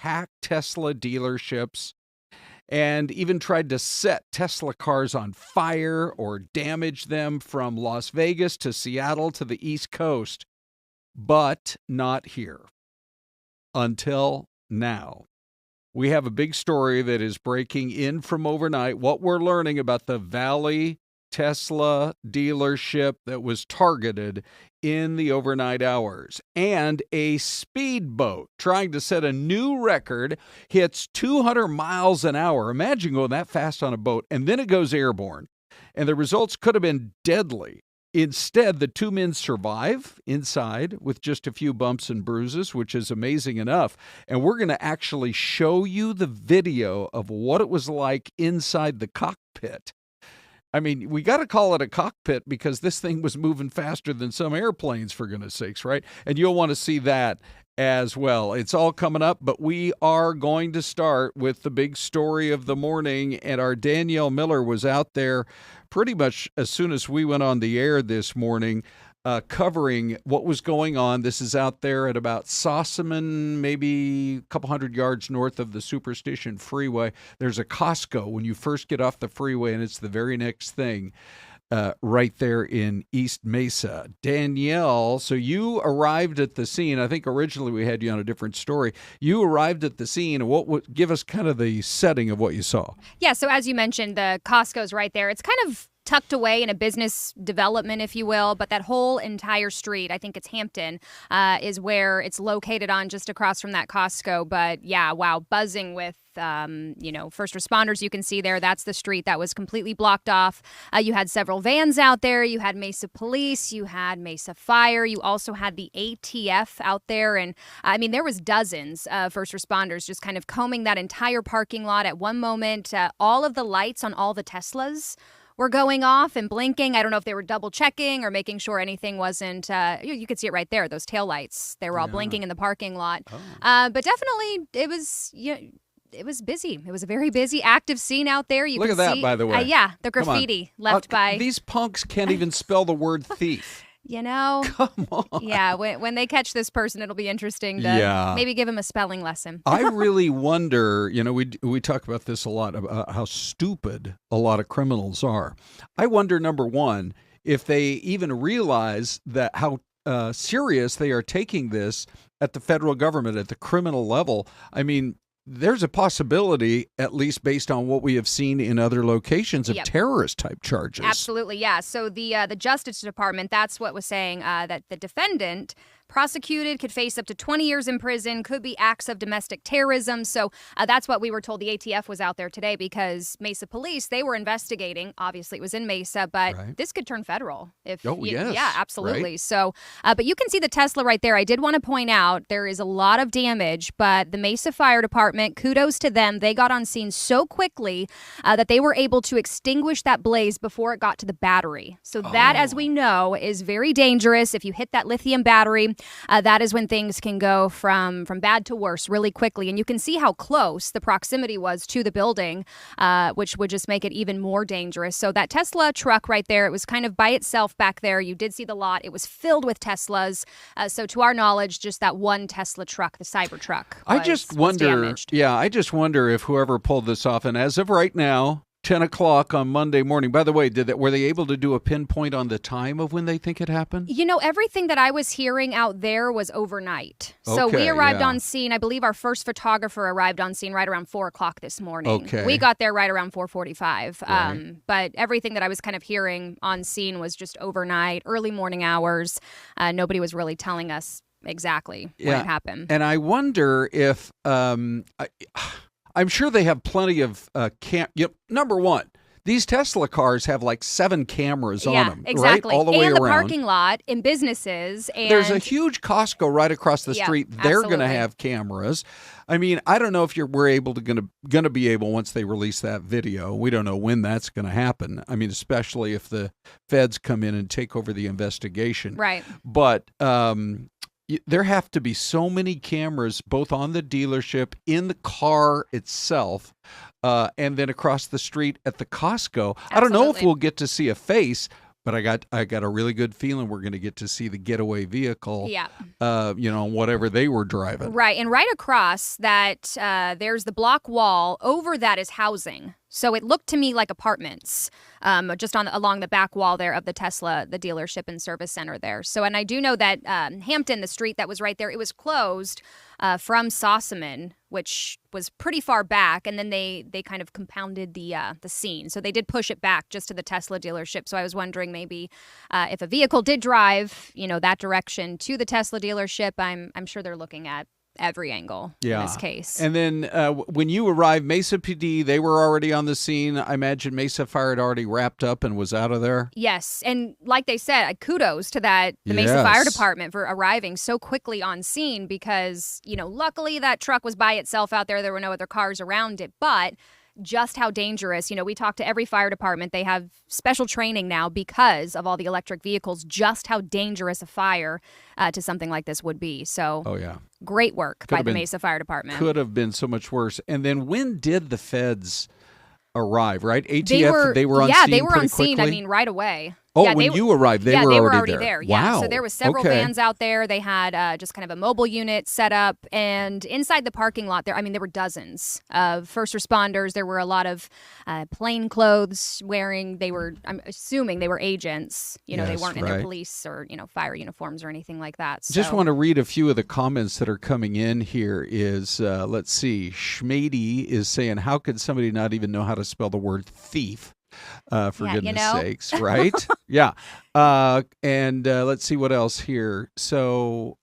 attack Tesla dealerships and even tried to set Tesla cars on fire or damage them from Las Vegas to Seattle to the East Coast. But not here. Until now. We have a big story that is breaking in from overnight. What we're learning about the Valley Tesla dealership that was targeted in the overnight hours. And a speedboat trying to set a new record hits 200 miles an hour. Imagine going that fast on a boat, and then it goes airborne. And the results could have been deadly. Instead, the two men survive inside with just a few bumps and bruises, which is amazing enough. And we're going to actually show you the video of what it was like inside the cockpit. I mean, we got to call it a cockpit because this thing was moving faster than some airplanes, for goodness sakes, right? And you'll want to see that as well. It's all coming up, but we are going to start with the big story of the morning. And our Danielle Miller was out there pretty much as soon as we went on the air this morning, covering what was going on. This is out there at about Sossaman, maybe a couple hundred yards north of the Superstition Freeway. There's a Costco when you first get off the freeway, and it's the very next thing. Right there in East Mesa. Danielle, so you arrived at the scene. I think originally we had you on a different story. You arrived at the scene. What would give us kind of the setting of what you saw? Yeah, so as you mentioned, the Costco's right there. It's kind of tucked away in a business development, if you will, but that whole entire street, I think it's Hampton, is where it's located on, just across from that Costco. But yeah, wow, buzzing with first responders. You can see there, that's the street that was completely blocked off. You had several vans out there. You had Mesa Police. You had Mesa Fire. You also had the ATF out there. And I mean, there was dozens of first responders just kind of combing that entire parking lot. At one moment, all of the lights on all the Teslas were going off and blinking. I don't know if they were double checking or making sure anything wasn't, you could see it right there, those taillights. They were all blinking in the parking lot. Oh. But definitely it was, it was busy. It was a very busy, active scene out there. You Look can at that, see, by the way. Yeah, the graffiti left by... These punks can't even spell the word thief. You know? Come on. Yeah, when they catch this person, it'll be interesting to maybe give him a spelling lesson. I really wonder, we talk about this a lot, about how stupid a lot of criminals are. I wonder, number one, if they even realize that how serious they are taking this at the federal government, at the criminal level. I mean, there's a possibility, at least based on what we have seen in other locations, of terrorist-type charges. Absolutely, yeah. So the Justice Department, that's what was saying, that the defendant prosecuted could face up to 20 years in prison, could be acts of domestic terrorism. So that's what we were told. The ATF was out there today because Mesa Police, they were investigating. Obviously, it was in Mesa, but this could turn federal. Yes. Yeah, absolutely. Right. So, but you can see the Tesla right there. I did want to point out there is a lot of damage, but the Mesa Fire Department, kudos to them. They got on scene so quickly that they were able to extinguish that blaze before it got to the battery. So that, as we know, is very dangerous. If you hit that lithium battery, that is when things can go from bad to worse really quickly. And you can see how close the proximity was to the building, which would just make it even more dangerous. So that Tesla truck right there, it was kind of by itself back there. You did see the lot. It was filled with Teslas. So to our knowledge, just that one Tesla truck, the Cybertruck, I just wonder if whoever pulled this off, and as of right now, 10 o'clock on Monday morning. By the way, were they able to do a pinpoint on the time of when they think it happened? Everything that I was hearing out there was overnight. So we arrived on scene. I believe our first photographer arrived on scene right around 4 o'clock this morning. Okay. We got there right around 4:45. Right. But everything that I was kind of hearing on scene was just overnight, early morning hours. Nobody was really telling us exactly when it happened. And I wonder if... I'm sure they have plenty of number one, these Tesla cars have like 7 cameras on them, exactly. Right? All the way around. And the parking lot in businesses. And there's a huge Costco right across the street. They're going to have cameras. I mean, I don't know if we're going to be able, once they release that video. We don't know when that's going to happen. I mean, especially if the feds come in and take over the investigation. Right. But there have to be so many cameras, both on the dealership, in the car itself, and then across the street at the Costco. Absolutely. I don't know if we'll get to see a face, But I got a really good feeling we're going to get to see the getaway vehicle, Yeah. Whatever they were driving. Right. And right across that, there's the block wall. Over that is housing. So it looked to me like apartments, just along the back wall there of the Tesla, the dealership and service center there. So, and I do know that Hampton, the street that was right there, it was closed from Sossaman, which was pretty far back, and then they kind of compounded the scene. So they did push it back just to the Tesla dealership. So I was wondering maybe if a vehicle did drive, that direction to the Tesla dealership, I'm sure they're looking at every angle in this case. And then when you arrived, Mesa PD, they were already on the scene. I imagine Mesa Fire had already wrapped up and was out of there. Yes. And like they said, kudos to the Mesa Fire Department for arriving so quickly on scene because, luckily that truck was by itself out there. There were no other cars around it. But just how dangerous, we talk to every fire department. They have special training now because of all the electric vehicles, just how dangerous a fire to something like this would be. So, great work by the Mesa Fire Department. Could have been so much worse. And then when did the feds arrive, right? ATF, they were on scene. Yeah, they were on quickly? scene, I mean, right away. Oh, yeah, when you arrived, they were already there. Wow. Yeah, so there was several vans out there. They had just kind of a mobile unit set up. And inside the parking lot there, there were dozens of first responders. There were a lot of plain clothes wearing. I'm assuming they were agents. They weren't in their police or, fire uniforms or anything like that. So. Just want to read a few of the comments that are coming in here is, let's see, Schmady is saying, how could somebody not even know how to spell the word thief? For goodness sakes, right? Yeah. And let's see what else here. So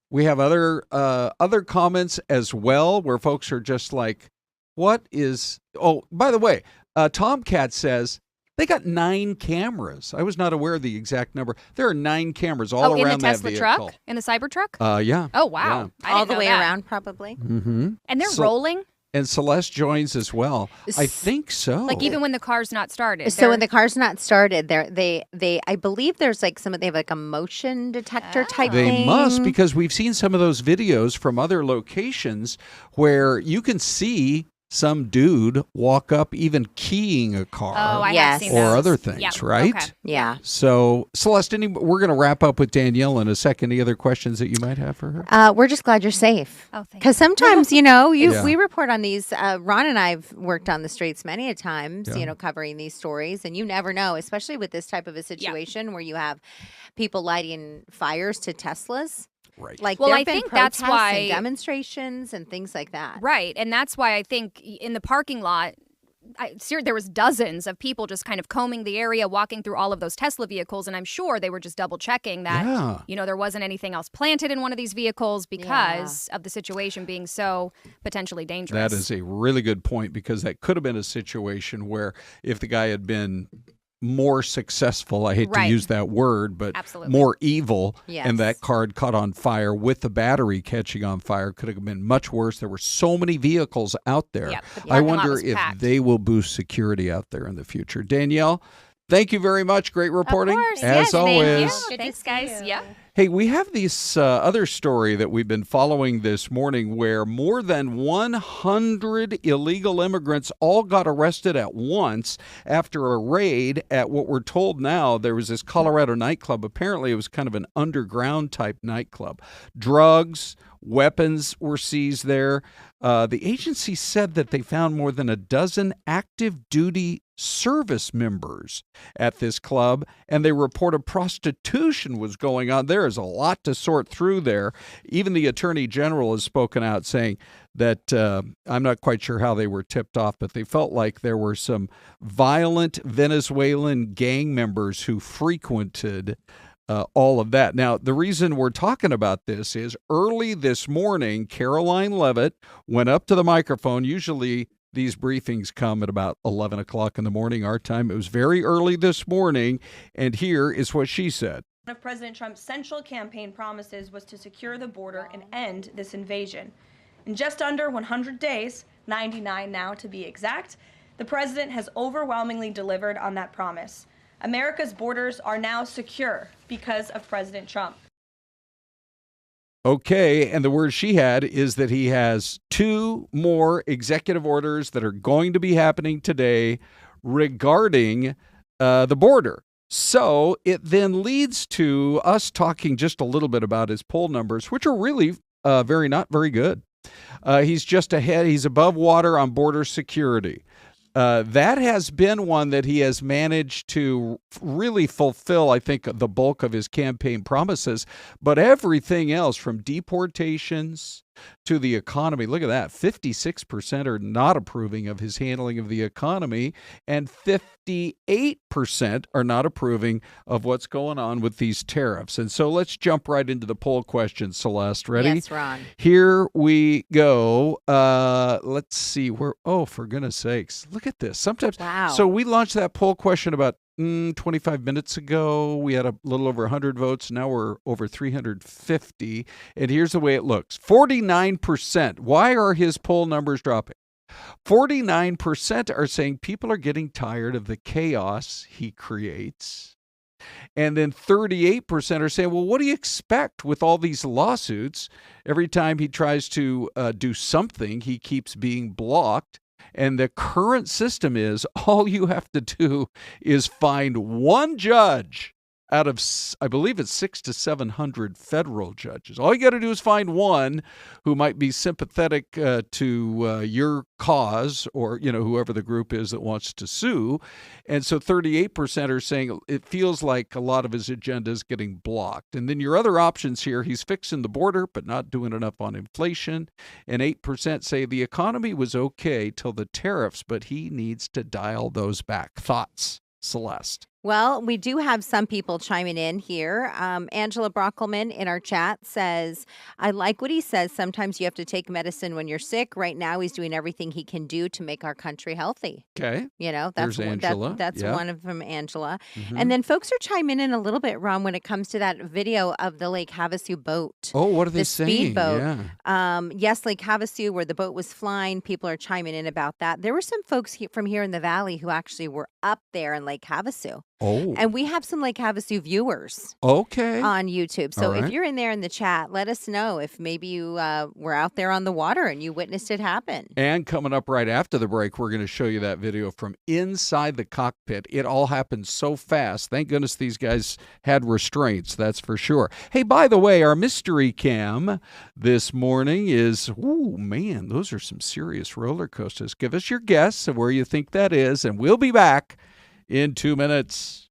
we have other comments as well where folks are just like, what is... Oh, by the way, Tomcat says they got 9 cameras. I was not aware of the exact number. There are 9 cameras all around that vehicle. In the Tesla truck? In the Cybertruck? Yeah. Oh, wow. Yeah. All the way around, probably. Mm-hmm. And they're rolling? And Celeste joins as well. I think so. Like even when the car's not started. So when the car's not started, I believe there's they have like a motion detector type thing. They must, because we've seen some of those videos from other locations where you can see some dude walk up, even keying a car. Oh, I have seen those. Or other things, right? Okay. Yeah. So, Celeste, we're going to wrap up with Danielle in a second. Any other questions that you might have for her? We're just glad you're safe. Oh, thank you. Because sometimes, we report on these. Ron and I've worked on the streets many a times, covering these stories. And you never know, especially with this type of a situation where you have people lighting fires to Teslas. Right. I think that's why and demonstrations and things like that. Right. And that's why I think in the parking lot, there was dozens of people just kind of combing the area, walking through all of those Tesla vehicles. And I'm sure they were just double checking that, there wasn't anything else planted in one of these vehicles because of the situation being so potentially dangerous. That is a really good point, because that could have been a situation where if the guy had been more successful, I hate to use that word, but more evil, and that car had caught on fire with the battery catching on fire, could have been much worse. There were so many vehicles out there. I wonder if they will boost security out there in the future. Danielle, thank you very much. Great reporting. Of course. As always. Thank you. Thanks, guys. Yeah. Hey, we have this other story that we've been following this morning where more than 100 illegal immigrants all got arrested at once after a raid at what we're told now. There was this Colorado nightclub. Apparently, it was kind of an underground type nightclub. Drugs, weapons were seized there. The agency said that they found more than a dozen active duty service members at this club, and they reported prostitution was going on. There is a lot to sort through there. Even the Attorney General has spoken out saying that I'm not quite sure how they were tipped off, but they felt like there were some violent Venezuelan gang members who frequented all of that. Now, the reason we're talking about this is early this morning, Caroline Levitt went up to the microphone. Usually these briefings come at about 11 o'clock in the morning, our time. It was very early this morning, and here is what she said. One of President Trump's central campaign promises was to secure the border and end this invasion. In just under 100 days, 99 now to be exact, the president has overwhelmingly delivered on that promise. America's borders are now secure because of President Trump. Okay, and the word she had is that he has 2 more executive orders that are going to be happening today regarding the border. So it then leads to us talking just a little bit about his poll numbers, which are really not very good. He's just ahead. He's above water on border security. That has been one that he has managed to really fulfill, I think, the bulk of his campaign promises. But everything else, from deportations to the economy, look at that. 56% are not approving of his handling of the economy, and 58% are not approving of what's going on with these tariffs. And so let's jump right into the poll question, Syleste. Ready? Yes, Ron. Here we go. Let's see. For goodness sakes. Look at this. Sometimes. Wow. So we launched that poll question about 25 minutes ago. We had a little over 100 votes. Now we're over 350. And here's the way it looks. 49%. Why are his poll numbers dropping? 49% are saying people are getting tired of the chaos he creates. And then 38% are saying, well, what do you expect with all these lawsuits? Every time he tries to do something, he keeps being blocked. And the current system is all you have to do is find one judge out of, I believe it's 600 to 700 federal judges. All you got to do is find one who might be sympathetic to your cause, or, whoever the group is that wants to sue. And so 38% are saying it feels like a lot of his agenda is getting blocked. And then your other options here, he's fixing the border, but not doing enough on inflation. And 8% say the economy was okay till the tariffs, but he needs to dial those back. Thoughts, Syleste? Well, we do have some people chiming in here. Angela Brockelman in our chat says, I like what he says. Sometimes you have to take medicine when you're sick. Right now, he's doing everything he can do to make our country healthy. Okay. That's Angela. That's one of them, Angela. Mm-hmm. And then folks are chiming in a little bit, Ron, when it comes to that video of the Lake Havasu boat. Oh, what are they saying? The speedboat. Yeah. Yes, Lake Havasu, where the boat was flying. People are chiming in about that. There were some folks from here in the valley who actually were up there in Lake Havasu. Oh. And we have some Lake Havasu viewers on YouTube. So if you're in there in the chat, let us know if maybe you were out there on the water and you witnessed it happen. And coming up right after the break, we're going to show you that video from inside the cockpit. It all happened so fast. Thank goodness these guys had restraints, that's for sure. Hey, by the way, our mystery cam this morning is, those are some serious roller coasters. Give us your guess of where you think that is, and we'll be back in 2 minutes.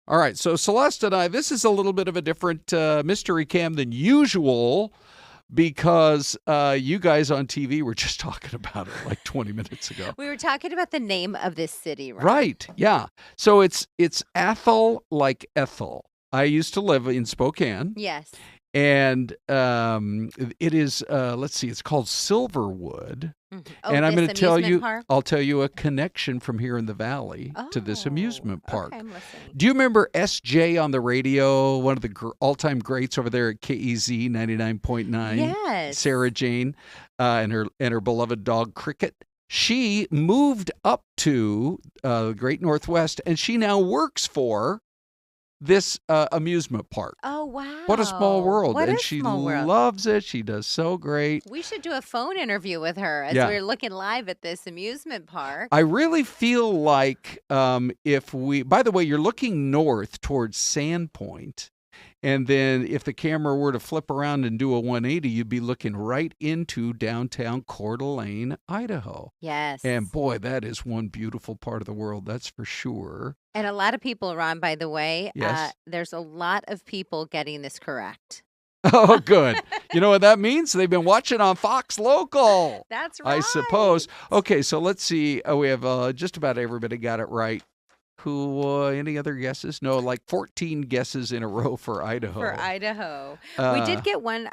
All right, so Syleste and I, this is a little bit of a different mystery cam than usual because you guys on TV were just talking about it like 20 minutes ago. We were talking about the name of this city, right? Right, yeah. So it's Athol like Ethel. I used to live in Spokane. Yes. And it is, let's see, it's called Silverwood. Oh, and I'm going to tell you, park? I'll tell you a connection from here in the valley to this amusement park. Okay, I'm listening. Do you remember SJ on the radio, one of the all-time greats over there at KEZ 99.9? Yes. Sarah Jane and her beloved dog Cricket. She moved up to the Great Northwest, and she now works for this amusement park. Oh, wow. What a small world. What and a she small world. loves it. She does so great. We should do a phone interview with her as we're looking live at this amusement park. I really feel like if we, by the way, you're looking north towards Sandpoint. And then if the camera were to flip around and do a 180, you'd be looking right into downtown Coeur d'Alene, Idaho. Yes. And boy, that is one beautiful part of the world, that's for sure. And a lot of people, Ron, by the way, Yes. There's a lot of people getting this correct. Oh, good. You know what that means? They've been watching on Fox Local. That's right. I suppose. Okay, so let's see. We have just about everybody got it right. Who? Any other guesses? No, like 14 guesses in a row for Idaho. For Idaho. We did get one.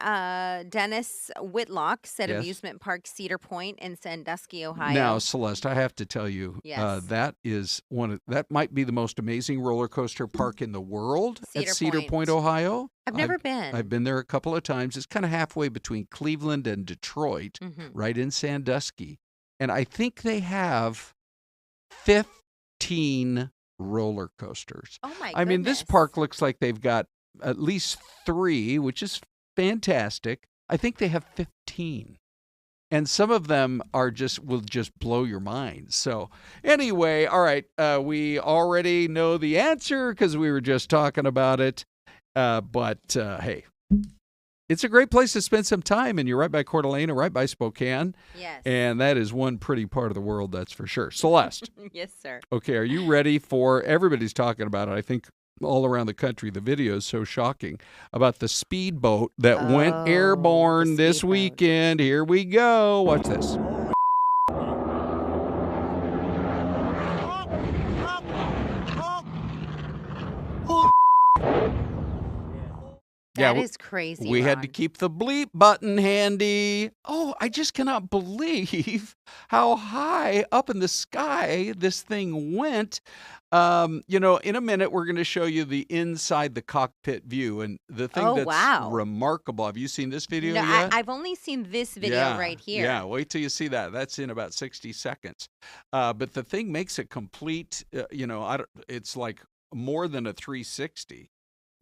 Dennis Whitlock said amusement park Cedar Point in Sandusky, Ohio. Now, Syleste, I have to tell you, that is that might be the most amazing roller coaster park in the world at Cedar Point, Ohio. I've never been. I've been there a couple of times. It's kind of halfway between Cleveland and Detroit, right in Sandusky. And I think they have 15 roller coasters. Oh my goodness. I mean, this park looks like they've got at least 3, which is fantastic. I think they have 15. And some of them will just blow your mind. So anyway, all right, we already know the answer because we were just talking about it. But hey, it's a great place to spend some time, and you're right by Coeur d'Alene, right by Spokane. Yes. And that is one pretty part of the world, that's for sure. Syleste. Yes, sir. Okay, are you ready for, everybody's talking about it, I think all around the country, the video is so shocking, about the speedboat that went airborne this weekend. Here we go. Watch this. That is crazy. We had Ron. to keep the bleep button handy. Oh, I just cannot believe how high up in the sky this thing went. In a minute, we're going to show you the inside the cockpit view. And the thing that's remarkable, have you seen this video yet? I've only seen this video right here. Yeah, wait till you see that. That's in about 60 seconds. But the thing makes it complete, it's like more than a 360.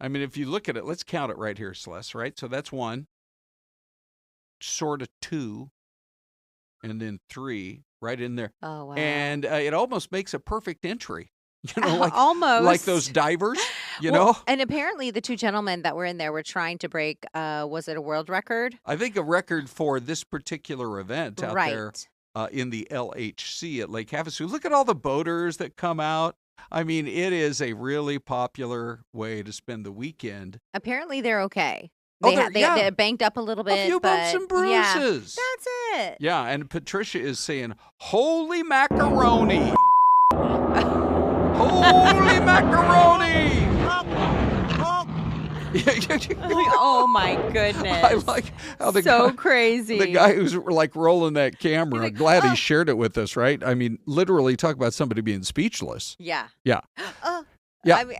I mean, if you look at it, let's count it right here, Syleste, right? So that's 1, sort of 2, and then 3 right in there. Oh, wow. And it almost makes a perfect entry. Almost. Like those divers, you know? And apparently the 2 gentlemen that were in there were trying to break, was it a world record? I think a record for this particular event out there in the LHC at Lake Havasu. Look at all the boaters that come out. I mean, it is a really popular way to spend the weekend. Apparently they're okay. They banked up a little bit. A few bumps and bruises. Yeah, that's it. Yeah, and Patricia is saying, holy macaroni. Holy macaroni. Oh my goodness. I like how crazy. The guy who's like rolling that camera, glad he shared it with us, right? I mean, literally talk about somebody being speechless. Yeah. Yeah. Yeah. I mean,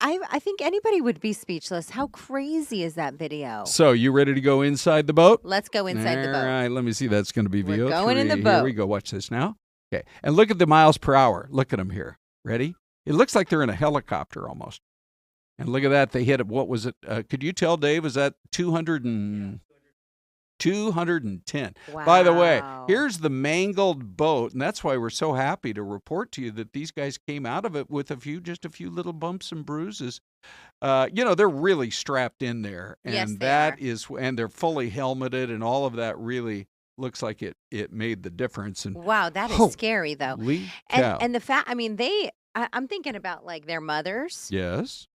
I think anybody would be speechless. How crazy is that video? So, you ready to go inside the boat? Let's go inside the boat. All right, let me see. That's going to be VO3. We're going in the boat. Here we go. Watch this now. Okay. And look at the miles per hour. Look at them here. Ready? It looks like they're in a helicopter almost. And look at that. They hit it. What was it? Could you tell, Dave? Was that 210? Wow. By the way, here's the mangled boat. And that's why we're so happy to report to you that these guys came out of it with just a few little bumps and bruises. They're really strapped in there. And and they're fully helmeted, and all of that really looks like it made the difference. And wow, that is scary though. And the fact, I mean, I'm thinking about like their mothers. Yes.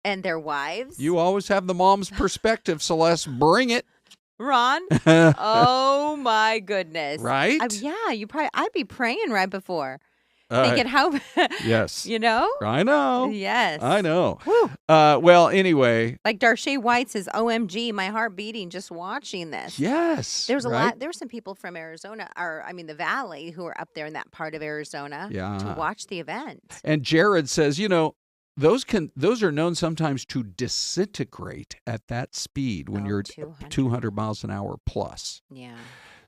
And their wives. You always have the mom's perspective, Syleste. Bring it. Ron. Oh my goodness. Right? I'd be praying right before. Thinking how yes. You know? I know. Yes. I know. Well, anyway. Like Darche White says, OMG, my heart beating just watching this. Yes. There's a lot. There's some people from Arizona, the Valley, who are up there in that part of Arizona to watch the event. And Jared says, those are known sometimes to disintegrate at that speed when you're 200 miles an hour plus. Yeah.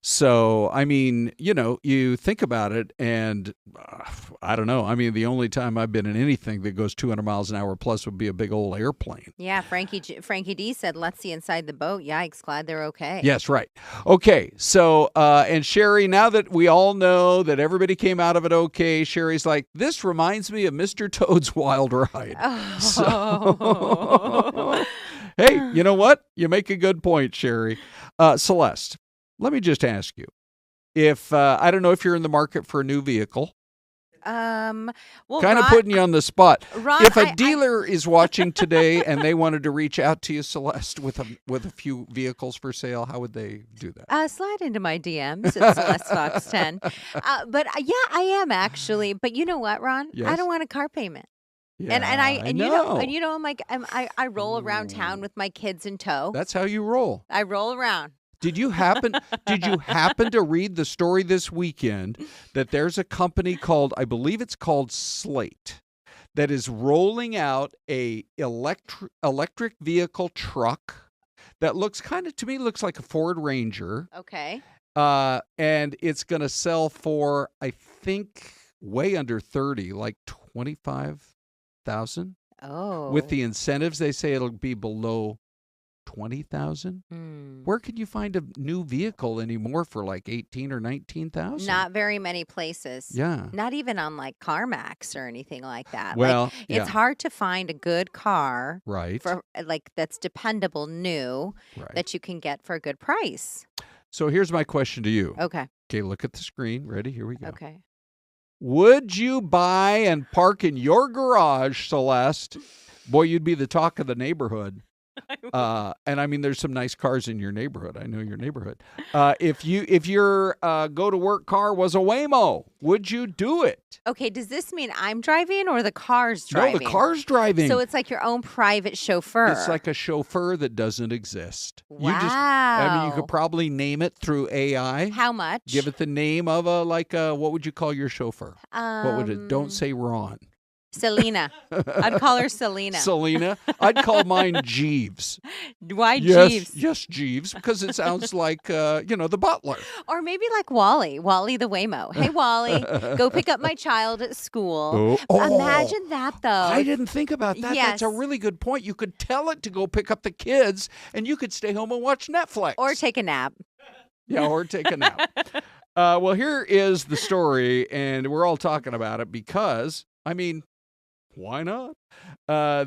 So, you think about it, and I don't know. The only time I've been in anything that goes 200 miles an hour plus would be a big old airplane. Yeah, Frankie D said, let's see inside the boat. Yikes, glad they're okay. Yes, right. Okay, so, and Sherry, now that we all know that everybody came out of it okay, Sherry's like, this reminds me of Mr. Toad's Wild Ride. Oh. So, hey, you know what? You make a good point, Sherry. Syleste. Let me just ask you, if I don't know if you're in the market for a new vehicle. Well, kind of putting you on the spot. Ron, if a dealer is watching today and they wanted to reach out to you, Syleste, with a few vehicles for sale, how would they do that? Slide into my DMs at Syleste Fox 10. But I am actually. But you know what, Ron? Yes? I don't want a car payment. Yeah, I know. I'm like I roll around town with my kids in tow. That's how you roll. I roll around. Did you happen to read the story this weekend that there's a company called, I believe it's called Slate, that is rolling out a electric vehicle truck that looks like a Ford Ranger. Okay. And it's going to sell for, I think, way under 30, like 25,000. Oh. With the incentives, they say it'll be below 20,000. Where can you find a new vehicle anymore for like 18 or 19,000? Not very many places. Yeah. Not even on like CarMax or anything like that. Well, it's hard to find a good car, right? For like that's dependable, new, that you can get for a good price. So here's my question to you. Okay. Okay, look at the screen. Ready? Here we go. Okay. Would you buy and park in your garage, Syleste? Boy, you'd be the talk of the neighborhood. And there's some nice cars in your neighborhood. I know your neighborhood. If your go to work car was a Waymo, would you do it? Okay, does this mean I'm driving or the car's driving? No, the car's driving. So it's like your own private chauffeur. It's like a chauffeur that doesn't exist. Wow. You could probably name it through AI. How much? Give it the name of what would you call your chauffeur? What would it? Don't say Ron. Selena. I'd call her Selena. Selena. I'd call mine Jeeves. Why Jeeves? Yes, Jeeves, because it sounds like, the butler. Or maybe like Wally the Waymo. Hey, Wally, go pick up my child at school. Imagine that, though. I didn't think about that. Yes. That's a really good point. You could tell it to go pick up the kids, and you could stay home and watch Netflix. Or take a nap. Yeah, or take a nap. Well, here is the story, and we're all talking about it because, why not?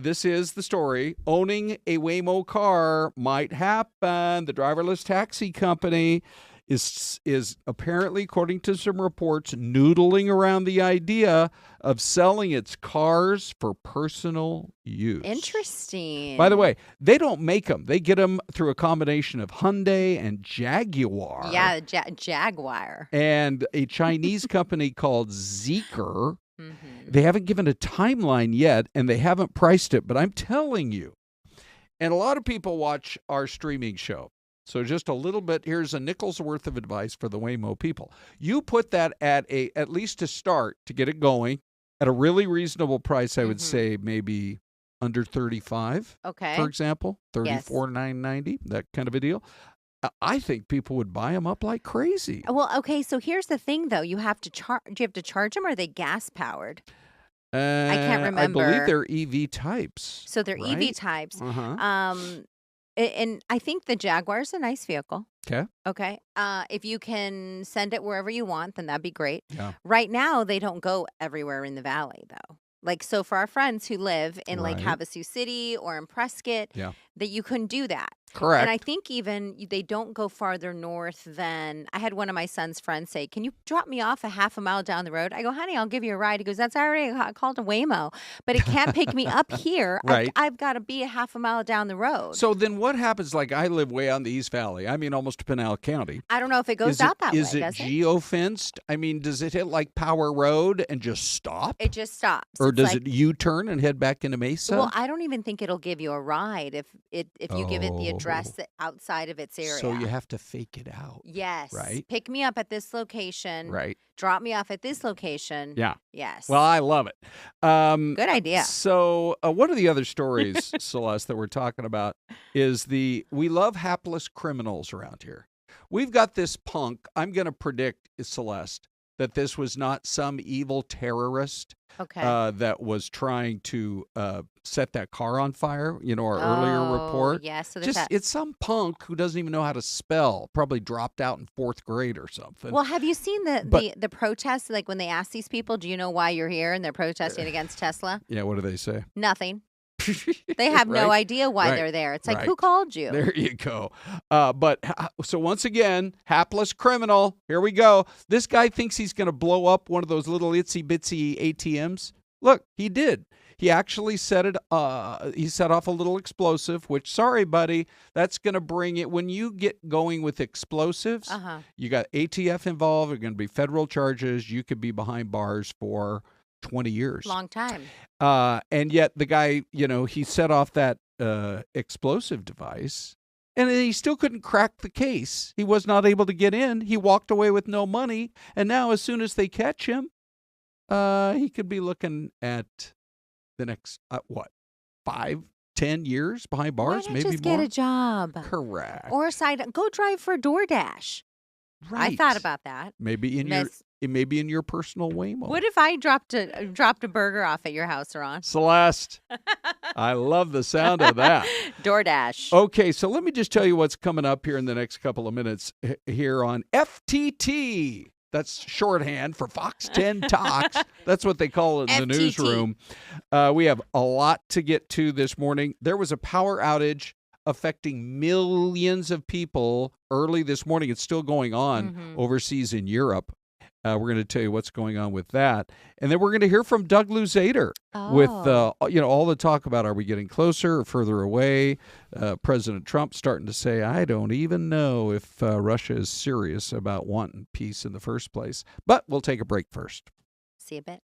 This is the story. Owning a Waymo car might happen. The driverless taxi company is apparently, according to some reports, noodling around the idea of selling its cars for personal use. Interesting. By the way, they don't make them. They get them through a combination of Hyundai and Jaguar. Yeah, Jaguar. And a Chinese company called Zeekr. Mm-hmm. They haven't given a timeline yet, and they haven't priced it, but I'm telling you, and a lot of people watch our streaming show. So just a little bit, here's a nickel's worth of advice for the Waymo people. You put that at least to start, to get it going, at a really reasonable price, I would say maybe under 35, okay, for example, $34,990, that kind of a deal. I think people would buy them up like crazy. Well, okay, so here's the thing, though. You have to charge. Do you have to charge them, or are they gas powered? I can't remember. I believe they're EV types. So they're EV types. And I think the Jaguar is a nice vehicle. Okay. If you can send it wherever you want, then that'd be great. Yeah. Right now, they don't go everywhere in the valley, though. Like, so for our friends who live in like Havasu City or in Prescott, that you couldn't do that. Correct. And I think even they don't go farther north than, I had one of my son's friends say, can you drop me off a half a mile down the road? I go, honey, I'll give you a ride. He goes, that's already called a Waymo, but it can't pick me up here. Right. I've got to be a half a mile down the road. So then what happens? Like, I live way on the East Valley. I mean, almost to Pinal County. I don't know if it goes out that way, Is it geo-fenced? I mean, does it hit like Power Road and just stop? It just stops. Or does it U-turn and head back into Mesa? Well, I don't even think it'll give you a ride if you give it the address outside of its area. So you have to fake it out. Yes. Right? Pick me up at this location. Right. Drop me off at this location. Yeah. Yes. Well, I love it. Good idea. So one of the other stories, Syleste, that we're talking about is we love hapless criminals around here. We've got this punk. I'm going to predict, Syleste, that this was not some evil terrorist that was trying to set that car on fire, our earlier report. Yes. So it's some punk who doesn't even know how to spell, probably dropped out in 4th grade or something. Well, have you seen the protests, like when they ask these people, do you know why you're here? And they're protesting against Tesla? Yeah, what do they say? Nothing. They have no idea why they're there. It's like, who called you? There you go. So once again, hapless criminal. Here we go. This guy thinks he's going to blow up one of those little itsy bitsy ATMs. Look, he did. He actually set off a little explosive, which, sorry, buddy, that's going to bring it. When you get going with explosives, you got ATF involved. There are going to be federal charges. You could be behind bars for 20 years. Long time. And yet the guy, he set off that explosive device, and he still couldn't crack the case. He was not able to get in. He walked away with no money. And now as soon as they catch him, he could be looking at the next, 5, 10 years behind bars, Why not maybe just more. Get a job. Correct. Or go drive for DoorDash. Right. I thought about that. Maybe in your personal Waymo. What if I dropped a burger off at your house, Ron? Syleste, I love the sound of that. DoorDash. Okay, so let me just tell you what's coming up here in the next couple of minutes here on FTT. That's shorthand for Fox 10 Talks. That's what they call it in the newsroom. We have a lot to get to this morning. There was a power outage affecting millions of people early this morning. It's still going on overseas in Europe. We're going to tell you what's going on with that. And then we're going to hear from Doug Luzader with all the talk about, are we getting closer or further away? President Trump starting to say, I don't even know if Russia is serious about wanting peace in the first place. But we'll take a break first. See you a bit.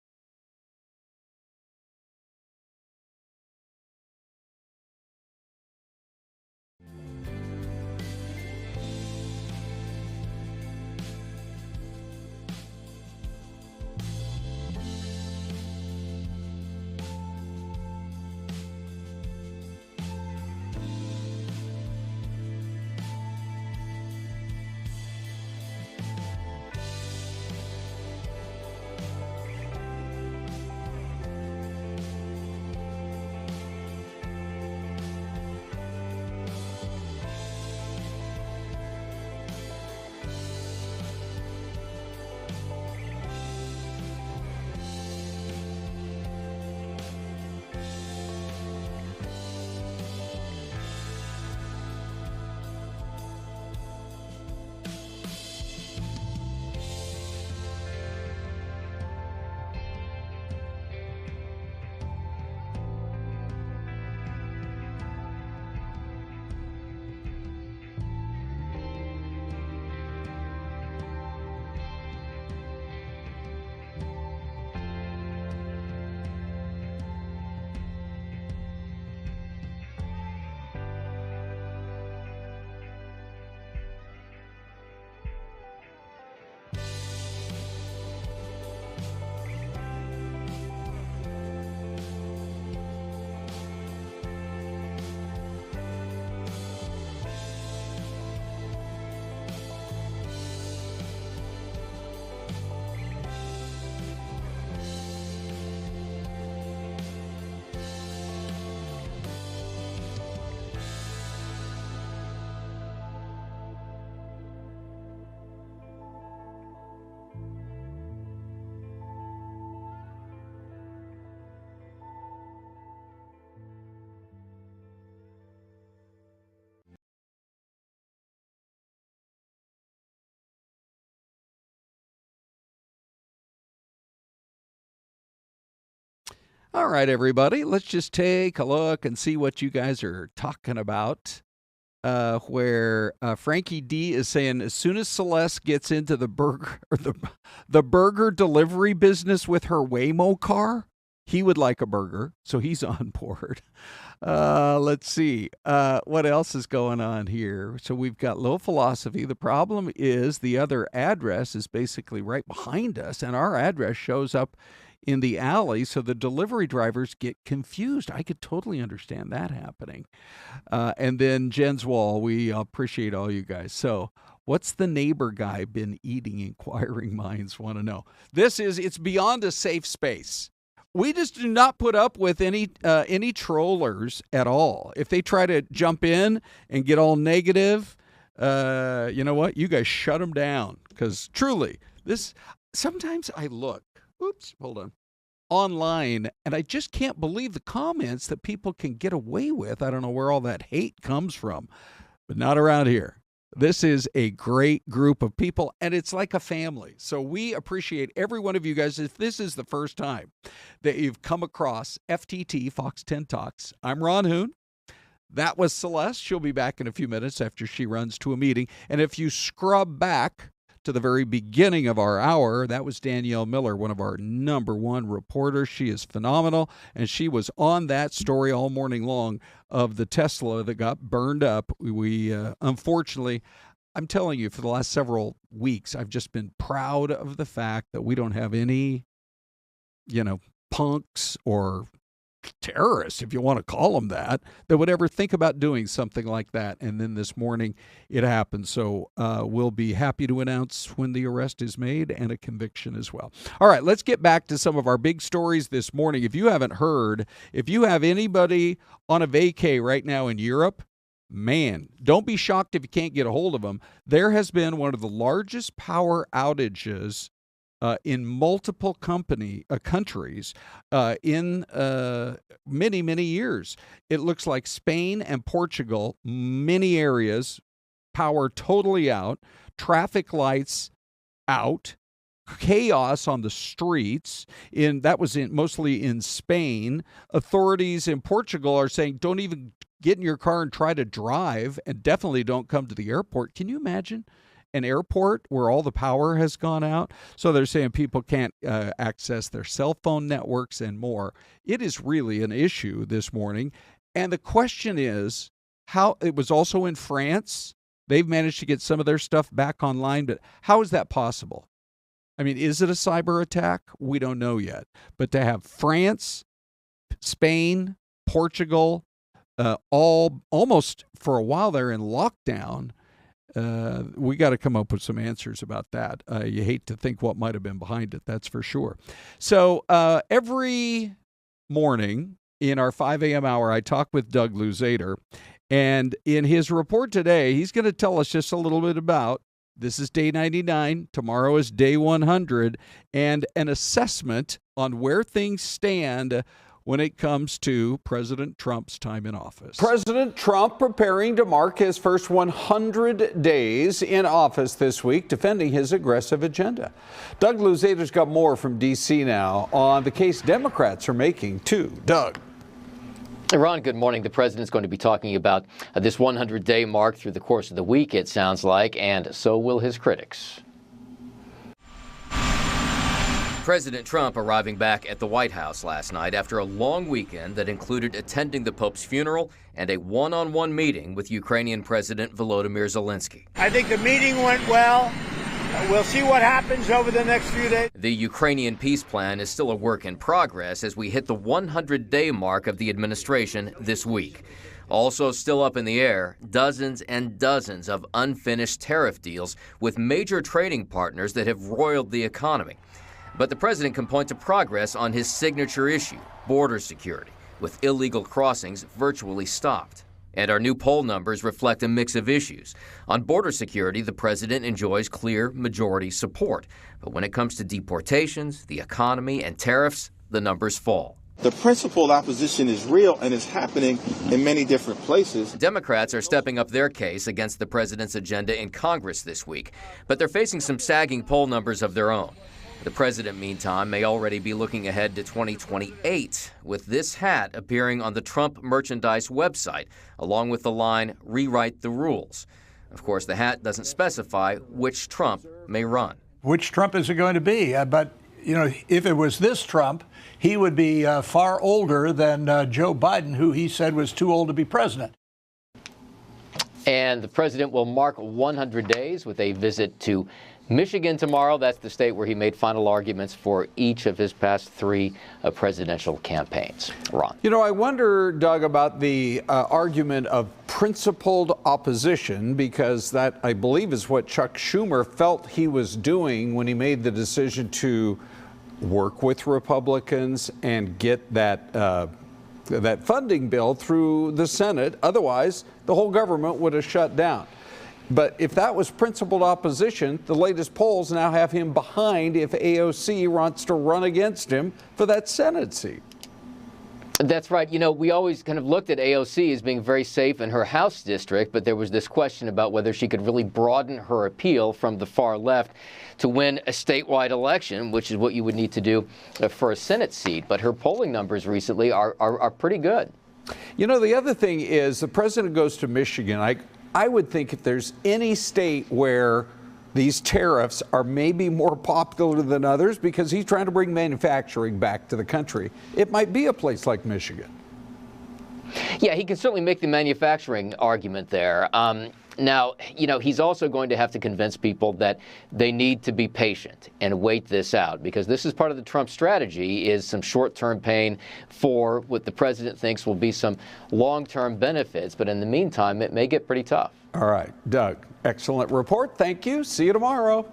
All right, everybody, let's just take a look and see what you guys are talking about. Where Frankie D is saying, as soon as Syleste gets into the burger or the burger delivery business with her Waymo car, he would like a burger, so he's on board. Let's see. What else is going on here? So we've got low philosophy. The problem is the other address is basically right behind us, and our address shows up in the alley, so the delivery drivers get confused. I could totally understand that happening. And then Jen's Wall, we appreciate all you guys. So what's the neighbor guy been eating? Inquiring minds want to know. It's beyond a safe space. We just do not put up with any trollers at all. If they try to jump in and get all negative, you know what? You guys shut them down, because truly, sometimes I look, online, and I just can't believe the comments that people can get away with. I don't know where all that hate comes from, but not around here. This is a great group of people, and it's like a family. So we appreciate every one of you guys. If this is the first time that you've come across FTT, Fox 10 Talks, I'm Ron Hoon. That was Syleste. She'll be back in a few minutes after she runs to a meeting. And if you scrub back to the very beginning of our hour, that was Danielle Miller, one of our #1 reporters. She is phenomenal, and she was on that story all morning long of the Tesla that got burned up. We unfortunately, I'm telling you, for the last several weeks, I've just been proud of the fact that we don't have any, punks or terrorists, if you want to call them that would ever think about doing something like that. And then this morning it happened. So we'll be happy to announce when the arrest is made and a conviction as well. All right, let's get back to some of our big stories this morning. If you haven't heard, if you have anybody on a vacay right now in Europe, man, don't be shocked if you can't get a hold of them. There has been one of the largest power outages in multiple countries in many, many years. It looks like Spain and Portugal, many areas, power totally out, traffic lights out, chaos on the streets. That was mostly in Spain. Authorities in Portugal are saying, don't even get in your car and try to drive, and definitely don't come to the airport. Can you imagine an airport where all the power has gone out? So they're saying people can't access their cell phone networks and more. It is really an issue this morning. And the question is, how it was also in France. They've managed to get some of their stuff back online, but how is that possible? I mean, is it a cyber attack? We don't know yet. But to have France, Spain, Portugal, all almost for a while they're in lockdown, we got to come up with some answers about that. You hate to think what might have been behind it, that's for sure. So every morning in our 5 a.m. hour, I talk with Doug Luzader. And in his report today, he's going to tell us just a little bit about, this is day 99, tomorrow is day 100, and an assessment on where things stand when it comes to President Trump's time in office. President Trump preparing to mark his first 100 days in office this week, defending his aggressive agenda. Doug Luzader's got more from D.C. now on the case Democrats are making, too. Doug. Ron, good morning. The president's going to be talking about this 100-day mark through the course of the week, it sounds like, and so will his critics. President Trump arriving back at the White House last night after a long weekend that included attending the Pope's funeral and a one-on-one meeting with Ukrainian President Volodymyr Zelensky. I think the meeting went well. We'll see what happens over the next few days. The Ukrainian peace plan is still a work in progress as we hit the 100-day mark of the administration this week. Also still up in the air, dozens and dozens of unfinished tariff deals with major trading partners that have roiled the economy. But the president can point to progress on his signature issue, border security, with illegal crossings virtually stopped. And our new poll numbers reflect a mix of issues. On border security, the president enjoys clear majority support. But when it comes to deportations, the economy, and tariffs, the numbers fall. The principled opposition is real and is happening in many different places. Democrats are stepping up their case against the president's agenda in Congress this week, but they're facing some sagging poll numbers of their own. The president, meantime, may already be looking ahead to 2028, with this hat appearing on the Trump merchandise website, along with the line, "Rewrite the rules." Of course, the hat doesn't specify which Trump may run. Which Trump is it going to be? But, you know, if it was this Trump, he would be far older than Joe Biden, who he said was too old to be president. And the president will mark 100 days with a visit to Michigan tomorrow. That's the state where he made final arguments for each of his past three presidential campaigns. Ron. You know, I wonder, Doug, about the argument of principled opposition, because that, I believe, is what Chuck Schumer felt he was doing when he made the decision to work with Republicans and get that funding bill through the Senate. Otherwise, the whole government would have shut down. But if that was principled opposition, the latest polls now have him behind if AOC wants to run against him for that Senate seat. That's right. You know, we always kind of looked at AOC as being very safe in her House district, but there was this question about whether she could really broaden her appeal from the far left to win a statewide election, which is what you would need to do for a Senate seat. But her polling numbers recently are pretty good. You know, the other thing is the president goes to Michigan. I would think if there's any state where these tariffs are maybe more popular than others because he's trying to bring manufacturing back to the country, it might be a place like Michigan. Yeah, he can certainly make the manufacturing argument there. Now, you know, he's also going to have to convince people that they need to be patient and wait this out, because this is part of the Trump strategy, is some short-term pain for what the president thinks will be some long-term benefits. But in the meantime, it may get pretty tough. All right, Doug, excellent report. Thank you. See you tomorrow.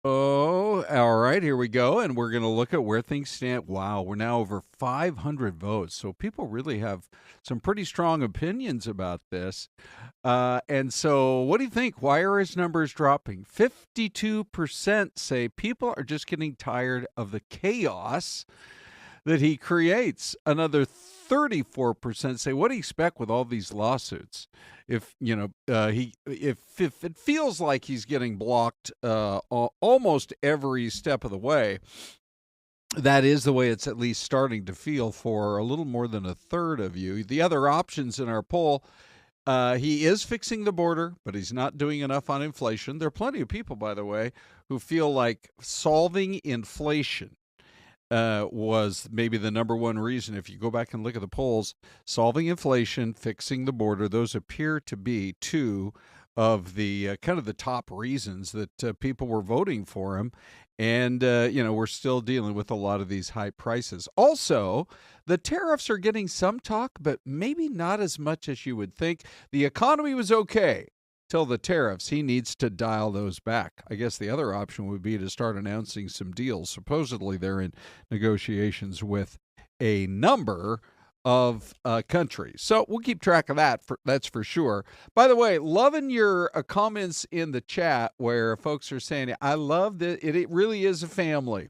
Oh, all right, here we go. And we're going to look at where things stand. Wow, we're now over 500 votes. So people really have some pretty strong opinions about this. And so what do you think? Why are his numbers dropping? 52% say people are just getting tired of the chaos that he creates. Another 34% say, what do you expect with all these lawsuits? If, you know, if it feels like he's getting blocked almost every step of the way, that is the way it's at least starting to feel for a little more than a third of you. The other options in our poll, he is fixing the border, but he's not doing enough on inflation. There are plenty of people, by the way, who feel like solving inflation was maybe the number one reason. If you go back and look at the polls, solving inflation, fixing the border, those appear to be two of the kind of the top reasons that people were voting for him. And, you know, we're still dealing with a lot of these high prices. Also, the tariffs are getting some talk, but maybe not as much as you would think. The economy was okay till the tariffs. He needs to dial those back. I guess the other option would be to start announcing some deals. Supposedly they're in negotiations with a number of countries. So we'll keep track of that. That's for sure. By the way, loving your comments in the chat where folks are saying, I love that it really is a family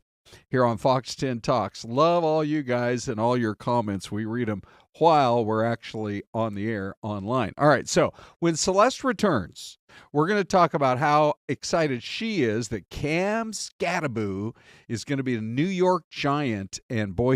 here on Fox 10 Talks. Love all you guys and all your comments. We read them while we're actually on the air online. All right, so when Syleste returns, we're going to talk about how excited she is that Cam Skattebo is going to be a New York Giant, and boy,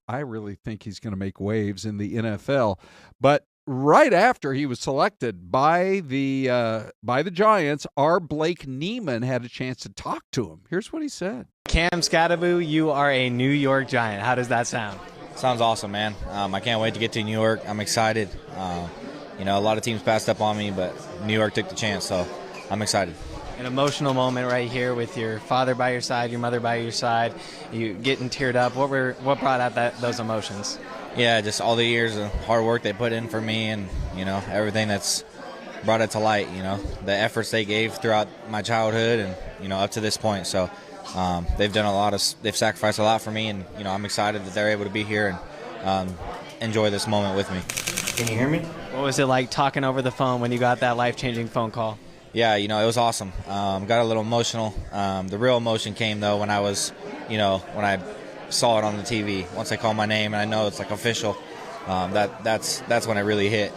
I really think he's going to make waves in the NFL. But right after he was selected by the Giants, our Blake Neiman had a chance to talk to him. Here's what he said. Cam Skattebo, you are a New York Giant. How does that sound? Sounds awesome, man. I can't wait to get to New York. I'm excited. You know, a lot of teams passed up on me, but New York took the chance, so I'm excited. An emotional moment right here with your father by your side, your mother by your side, you getting teared up. What brought out those emotions? Yeah, just all the years of hard work they put in for me, and, you know, everything that's brought it to light, you know, the efforts they gave throughout my childhood and, you know, up to this point. So they've sacrificed a lot for me, and, you know, I'm excited that they're able to be here and enjoy this moment with me. Can you hear me? What was it like talking over the phone when you got that life-changing phone call? Yeah, you know, it was awesome. Got a little emotional. The real emotion came, though, when I saw it on the TV. Once they called my name and I know it's like official, that's when it really hit.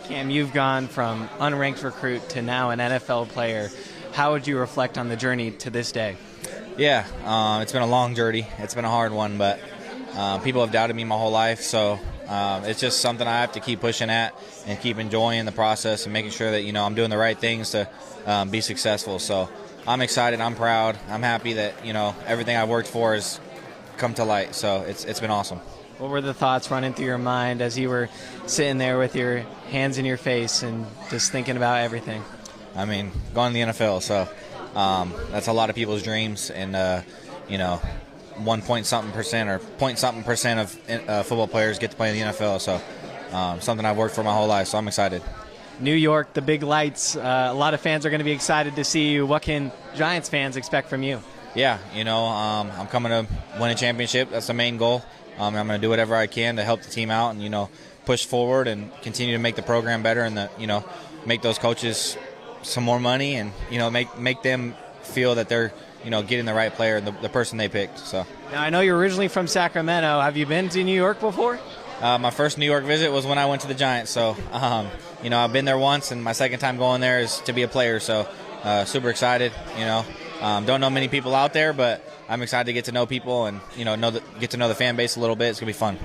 Cam, you've gone from unranked recruit to now an NFL player. How would you reflect on the journey to this day? Yeah, it's been a long journey. It's been a hard one, but people have doubted me my whole life, so it's just something I have to keep pushing at and keep enjoying the process and making sure that, I'm doing the right things to be successful. So I'm excited. I'm proud. I'm happy that, everything I've worked for has come to light. So it's been awesome. What were the thoughts running through your mind as you were sitting there with your hands in your face and just thinking about everything? I mean, going to the NFL, so that's a lot of people's dreams, and 1-point-something% or 0.something% of football players get to play in the NFL, so something I've worked for my whole life, so I'm excited. New York, the big lights, a lot of fans are going to be excited to see you. What can Giants fans expect from you? Yeah, I'm coming to win a championship. That's the main goal. I'm going to do whatever I can to help the team out and, push forward and continue to make the program better and, make those coaches some more money and, make them feel that they're, getting the right player, the person they picked. So now, I know you're originally from Sacramento. Have you been to New York before? My first New York visit was when I went to the Giants. So, I've been there once, and my second time going there is to be a player. So super excited, Don't know many people out there, but I'm excited to get to know people and, get to know the fan base a little bit. It's going to be fun.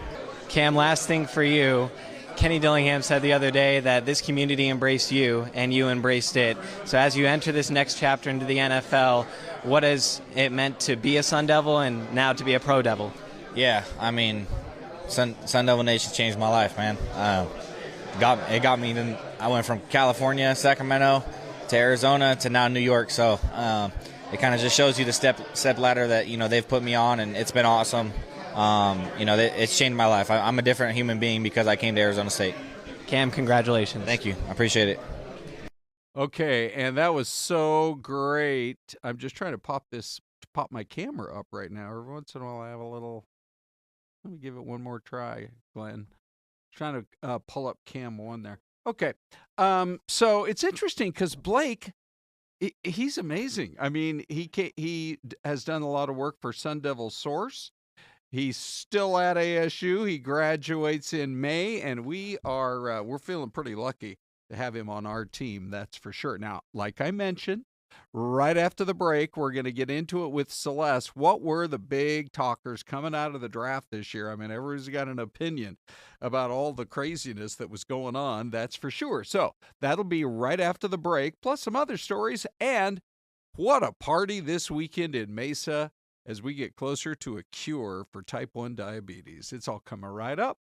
Cam, last thing for you. Kenny Dillingham said the other day that this community embraced you and you embraced it. So as you enter this next chapter into the NFL, what has it meant to be a Sun Devil and now to be a Pro Devil? Yeah, I mean, Sun Devil Nation changed my life, man. It got me. I went from California, Sacramento, to Arizona, to now New York. So it kind of just shows you the step ladder that they've put me on, and it's been awesome. It's changed my life. I'm a different human being because I came to Arizona State. Cam, congratulations. Thank you. I appreciate it. Okay, and that was so great. I'm just trying to pop my camera up right now. Every once in a while I have a little. Let me give it one more try, Glenn. Trying to pull up Cam 1 there. Okay, so it's interesting because Blake, he's amazing. I mean, he has done a lot of work for Sun Devil Source. He's still at ASU. He graduates in May, and we're feeling pretty lucky to have him on our team, that's for sure. Now, like I mentioned, right after the break, we're going to get into it with Syleste. What were the big talkers coming out of the draft this year? I mean, everybody's got an opinion about all the craziness that was going on, that's for sure. So that'll be right after the break, plus some other stories. And what a party this weekend in Mesa as we get closer to a cure for type 1 diabetes. It's all coming right up.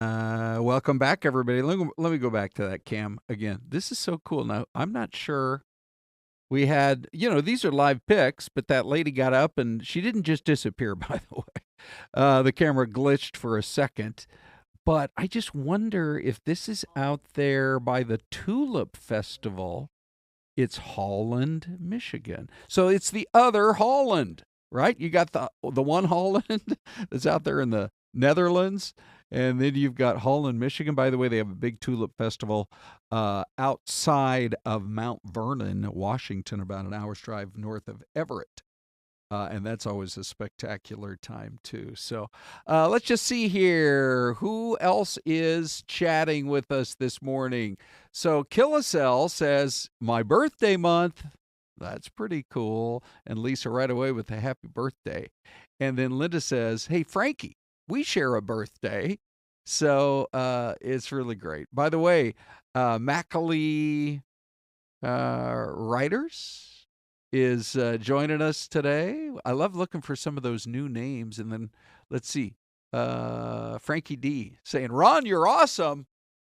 Welcome back, everybody. Let me go back to that cam again. This is so cool. Now, I'm not sure we had, these are live pics, but that lady got up and she didn't just disappear, by the way. The camera glitched for a second. But I just wonder if this is out there by the Tulip Festival. It's Holland, Michigan. So it's the other Holland, right? You got the one Holland that's out there in the Netherlands, and then you've got Holland, Michigan. By the way, they have a big Tulip Festival outside of Mount Vernon, Washington, about an hour's drive north of Everett. And that's always a spectacular time, too. So let's just see here. Who else is chatting with us this morning? So Killisell says, my birthday month. That's pretty cool. And Lisa right away with a happy birthday. And then Linda says, hey, Frankie, we share a birthday. So it's really great. By the way, Macaulay Writers is joining us today. I love looking for some of those new names. And then let's see, Frankie D saying, Ron, you're awesome.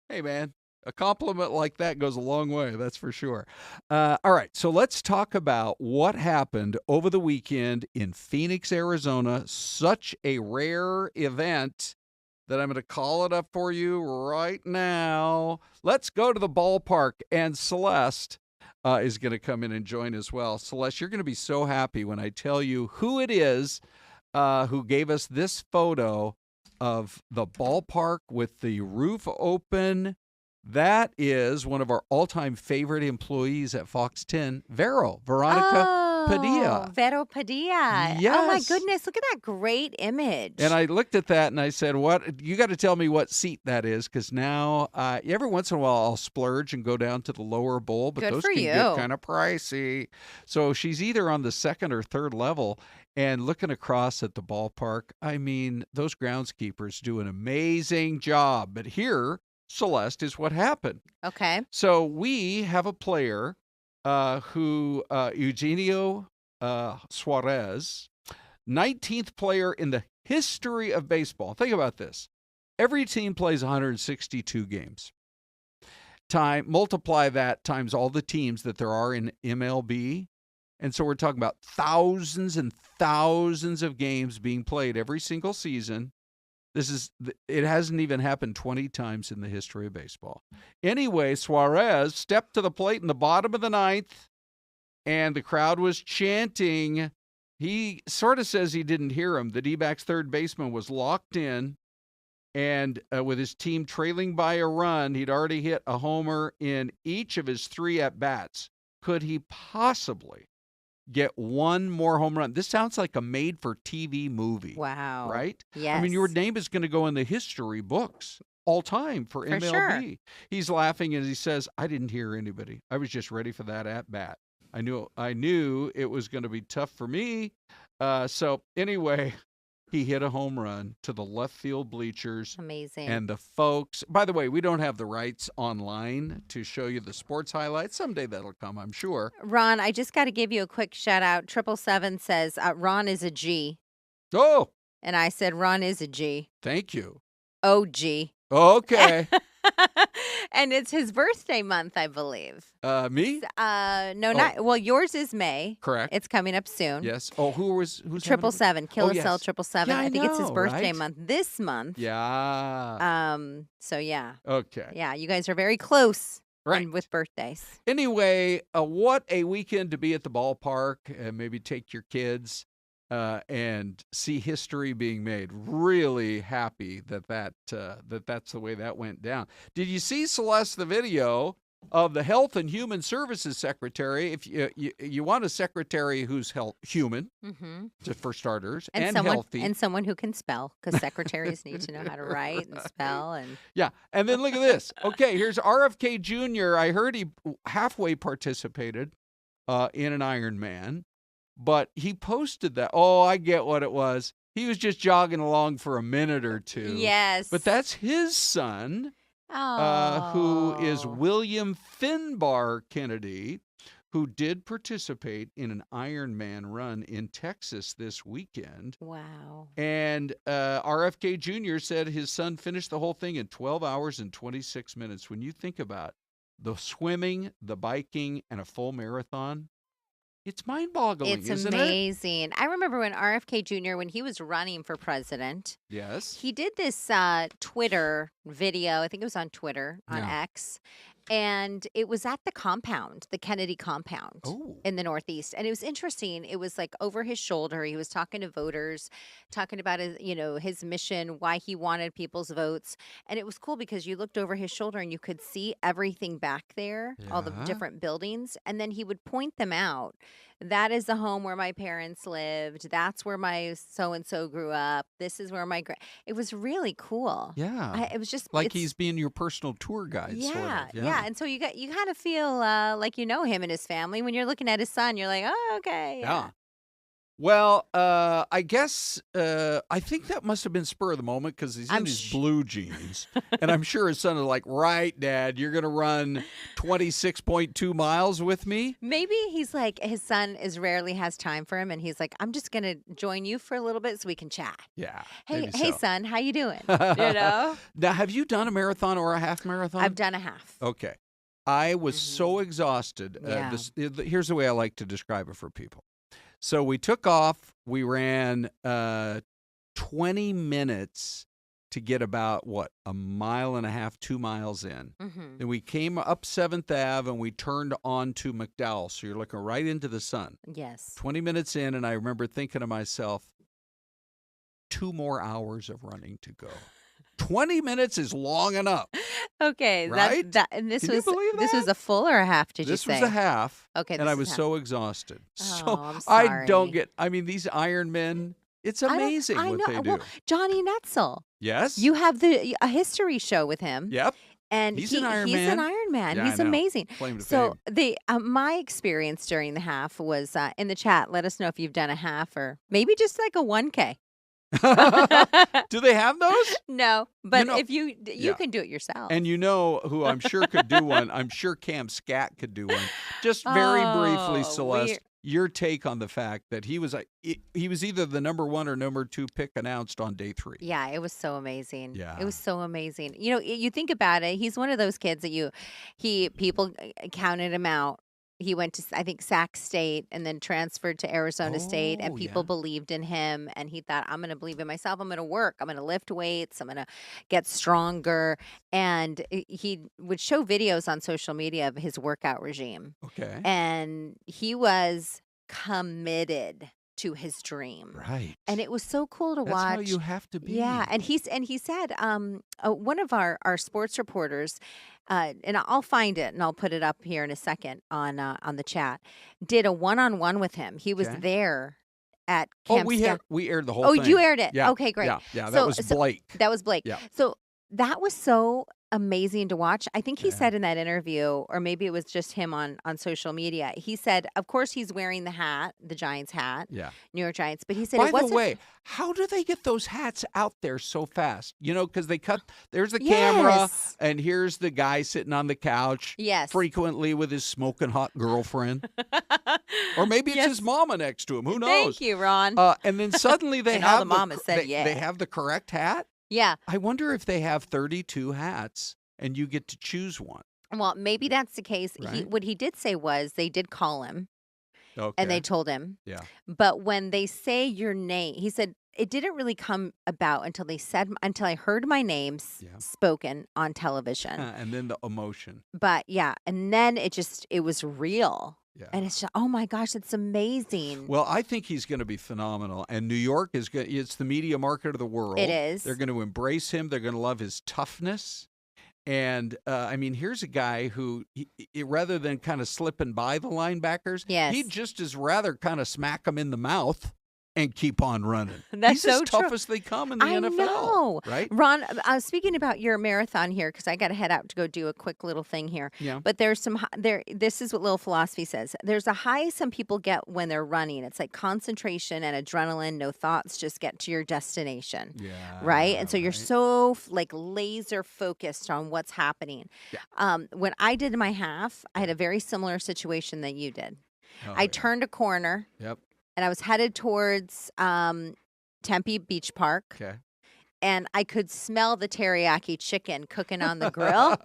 Hey, man, a compliment like that goes a long way. That's for sure. All right. So let's talk about what happened over the weekend in Phoenix, Arizona. Such a rare event that I'm going to call it up for you right now. Let's go to the ballpark, and Syleste is going to come in and join as well. Syleste, you're going to be so happy when I tell you who it is who gave us this photo of the ballpark with the roof open. That is one of our all-time favorite employees at Fox 10, Veronica Padilla. Vero Padilla. Yes. Oh, my goodness. Look at that great image. And I looked at that and I said, "What? You got to tell me what seat that is, because now every once in a while I'll splurge and go down to the lower bowl, but those can get kind of pricey." So she's either on the second or third level. And looking across at the ballpark, I mean, those groundskeepers do an amazing job. But here, Syleste, is what happened. Okay. So we have a player who, Geno Suarez, 19th player in the history of baseball. Think about this. Every team plays 162 games. Multiply that times all the teams that there are in MLB. And so we're talking about thousands and thousands of games being played every single season. It hasn't even happened 20 times in the history of baseball. Anyway, Suarez stepped to the plate in the bottom of the ninth, and the crowd was chanting. He sort of says he didn't hear him. The D-backs third baseman was locked in, and with his team trailing by a run, he'd already hit a homer in each of his 3 at-bats. Could he possibly get one more home run? This sounds like a made-for-TV movie. Wow. Right? Yes. I mean, your name is going to go in the history books all time for MLB. Sure. He's laughing and he says, I didn't hear anybody. I was just ready for that at-bat. I knew it was going to be tough for me. So anyway, he hit a home run to the left field bleachers. Amazing. And the folks, by the way, we don't have the rights online to show you the sports highlights. Someday that'll come, I'm sure. Ron, I just got to give you a quick shout out. 777 says, Ron is a G. Oh. And I said, Ron is a G. Thank you. OG. Okay. And it's his birthday month, I believe. Me? Not. Well, yours is May. Correct. It's coming up soon. Yes. Oh, who's 777? Killisell 777. Yeah, I think it's his birthday right? month this month. Yeah. So yeah. Okay. Yeah, you guys are very close. Right. With birthdays. Anyway, what a weekend to be at the ballpark and maybe take your kids and see history being made. Really happy that's the way that went down. Did you see, Syleste, the video of the Health and Human Services Secretary? If you want a secretary who's human, for starters, and healthy. And someone who can spell, because secretaries need to know how to write and spell. And yeah, and then look at this. Okay, here's RFK Jr. I heard he halfway participated in an Ironman. But he posted that. Oh, I get what it was. He was just jogging along for a minute or two. Yes. But that's his son, who is William Finbar Kennedy, who did participate in an Ironman run in Texas this weekend. Wow. And RFK Jr. said his son finished the whole thing in 12 hours and 26 minutes. When you think about the swimming, the biking, and a full marathon, it's mind-boggling, isn't it? It's amazing. I remember when RFK Jr., when he was running for president, Yes. he did this Twitter video. I think it was on Twitter, on X. And it was at the compound, the Kennedy compound in the Northeast. And it was interesting. It was like over his shoulder. He was talking to voters, talking about his, his mission, why he wanted people's votes. And it was cool because you looked over his shoulder and you could see everything back there, all the different buildings. And then he would point them out. That is the home where my parents lived. That's where my so-and-so grew up. This is where it was really cool. Yeah. It was just like he's being your personal tour guide. Yeah, sort of. yeah. And so you kind of feel like you know him and his family. When you're looking at his son, you're like, oh, okay. Yeah. Well, I guess I think that must have been spur of the moment because he's in his blue jeans. And I'm sure his son is like, right, Dad, you're going to run 26.2 miles with me? Maybe he's like, his son rarely has time for him. And he's like, I'm just going to join you for a little bit so we can chat. Yeah. Hey, son, how you doing? Now, have you done a marathon or a half marathon? I've done a half. Okay. I was so exhausted. Yeah. Here's the way I like to describe it for people. So we took off. We ran 20 minutes to get about, a mile and a half, 2 miles in. Mm-hmm. Then we came up 7th Ave and we turned onto McDowell. So you're looking right into the sun. Yes. 20 minutes in, and I remember thinking to myself, 2 more hours of running to go. 20 minutes is long enough. Okay, right? And this Can you believe this that? was a full or a half? Did you say? This was a half. Okay, and this I is was half. so exhausted. I'm I don't sorry. get. I mean, these Iron Men. It's amazing I what know. they do. Well, Johnny Netzel. Yes. You have a history show with him. Yep. And He's an Iron He's Man. an Iron Man. Yeah, He's I know. amazing. Claim to So fame. my experience during the half was in the chat. Let us know if you've done a half or maybe just like a 1K. Do they have those? No, but know- if you Yeah. can do it yourself. And you know who I'm sure could do one. I'm sure Cam Scat could do one. Just very briefly, Celeste, your take on the fact that he was either the number 1 or number 2 pick announced on day 3. Yeah, it was so amazing. Yeah. It was so amazing. You think about it. He's one of those kids that people counted him out. He went to, I think, Sac State and then transferred to Arizona State, and people believed in him. And he thought, I'm going to believe in myself. I'm going to work. I'm going to lift weights. I'm going to get stronger. And he would show videos on social media of his workout regime. Okay. And he was committed to his dream. Right. And it was so cool to That's watch. how you have to be. Yeah, and he said one of our sports reporters, and I'll find it and I'll put it up here in a second on the chat, did a one-on-one with him. He was there at Camp we aired the whole thing. Oh, you aired it. Yeah. Okay, great. Yeah, that was Blake. That was Blake. Yeah. So that was so amazing to watch. I think he said in that interview, or maybe it was just him on social media, he said, of course he's wearing the hat, the Giants hat, New York Giants, but he said By it wasn't. the way, how do they get those hats out there so fast? Because they there's the camera, and here's the guy sitting on the couch, frequently with his smoking hot girlfriend. Or maybe it's his mama next to him. Who knows? Thank you, Ron. And then suddenly they And have all the mamas said they have the correct hat. Yeah. I wonder if they have 32 hats and you get to choose one. Well, maybe that's the case. Right. What he did say was they did call him. Okay. And they told him. Yeah. But when they say your name, he said it didn't really come about until I heard my name spoken on television. And then the emotion. But yeah, and then it was real. Yeah. And it's just, oh my gosh, it's amazing. Well, I think he's going to be phenomenal. And New York it's the media market of the world. It is. They're going to embrace him. They're going to love his toughness. And, here's a guy who, rather than kind of slipping by the linebackers, he'd just as rather kind of smack them in the mouth and keep on running. That's He's so as tough true. as they come in the NFL. Know. Right? Ron, speaking about your marathon here, because I got to head out to go do a quick little thing here. Yeah. But there's this is what Little Philosophy says. There's a high some people get when they're running. It's like concentration and adrenaline, no thoughts, just get to your destination. Yeah. Right? And so you're so like laser focused on what's happening. Yeah. When I did my half, I had a very similar situation that you did. Oh, I turned a corner. Yep. And I was headed towards Tempe Beach Park. Okay. And I could smell the teriyaki chicken cooking on the grill.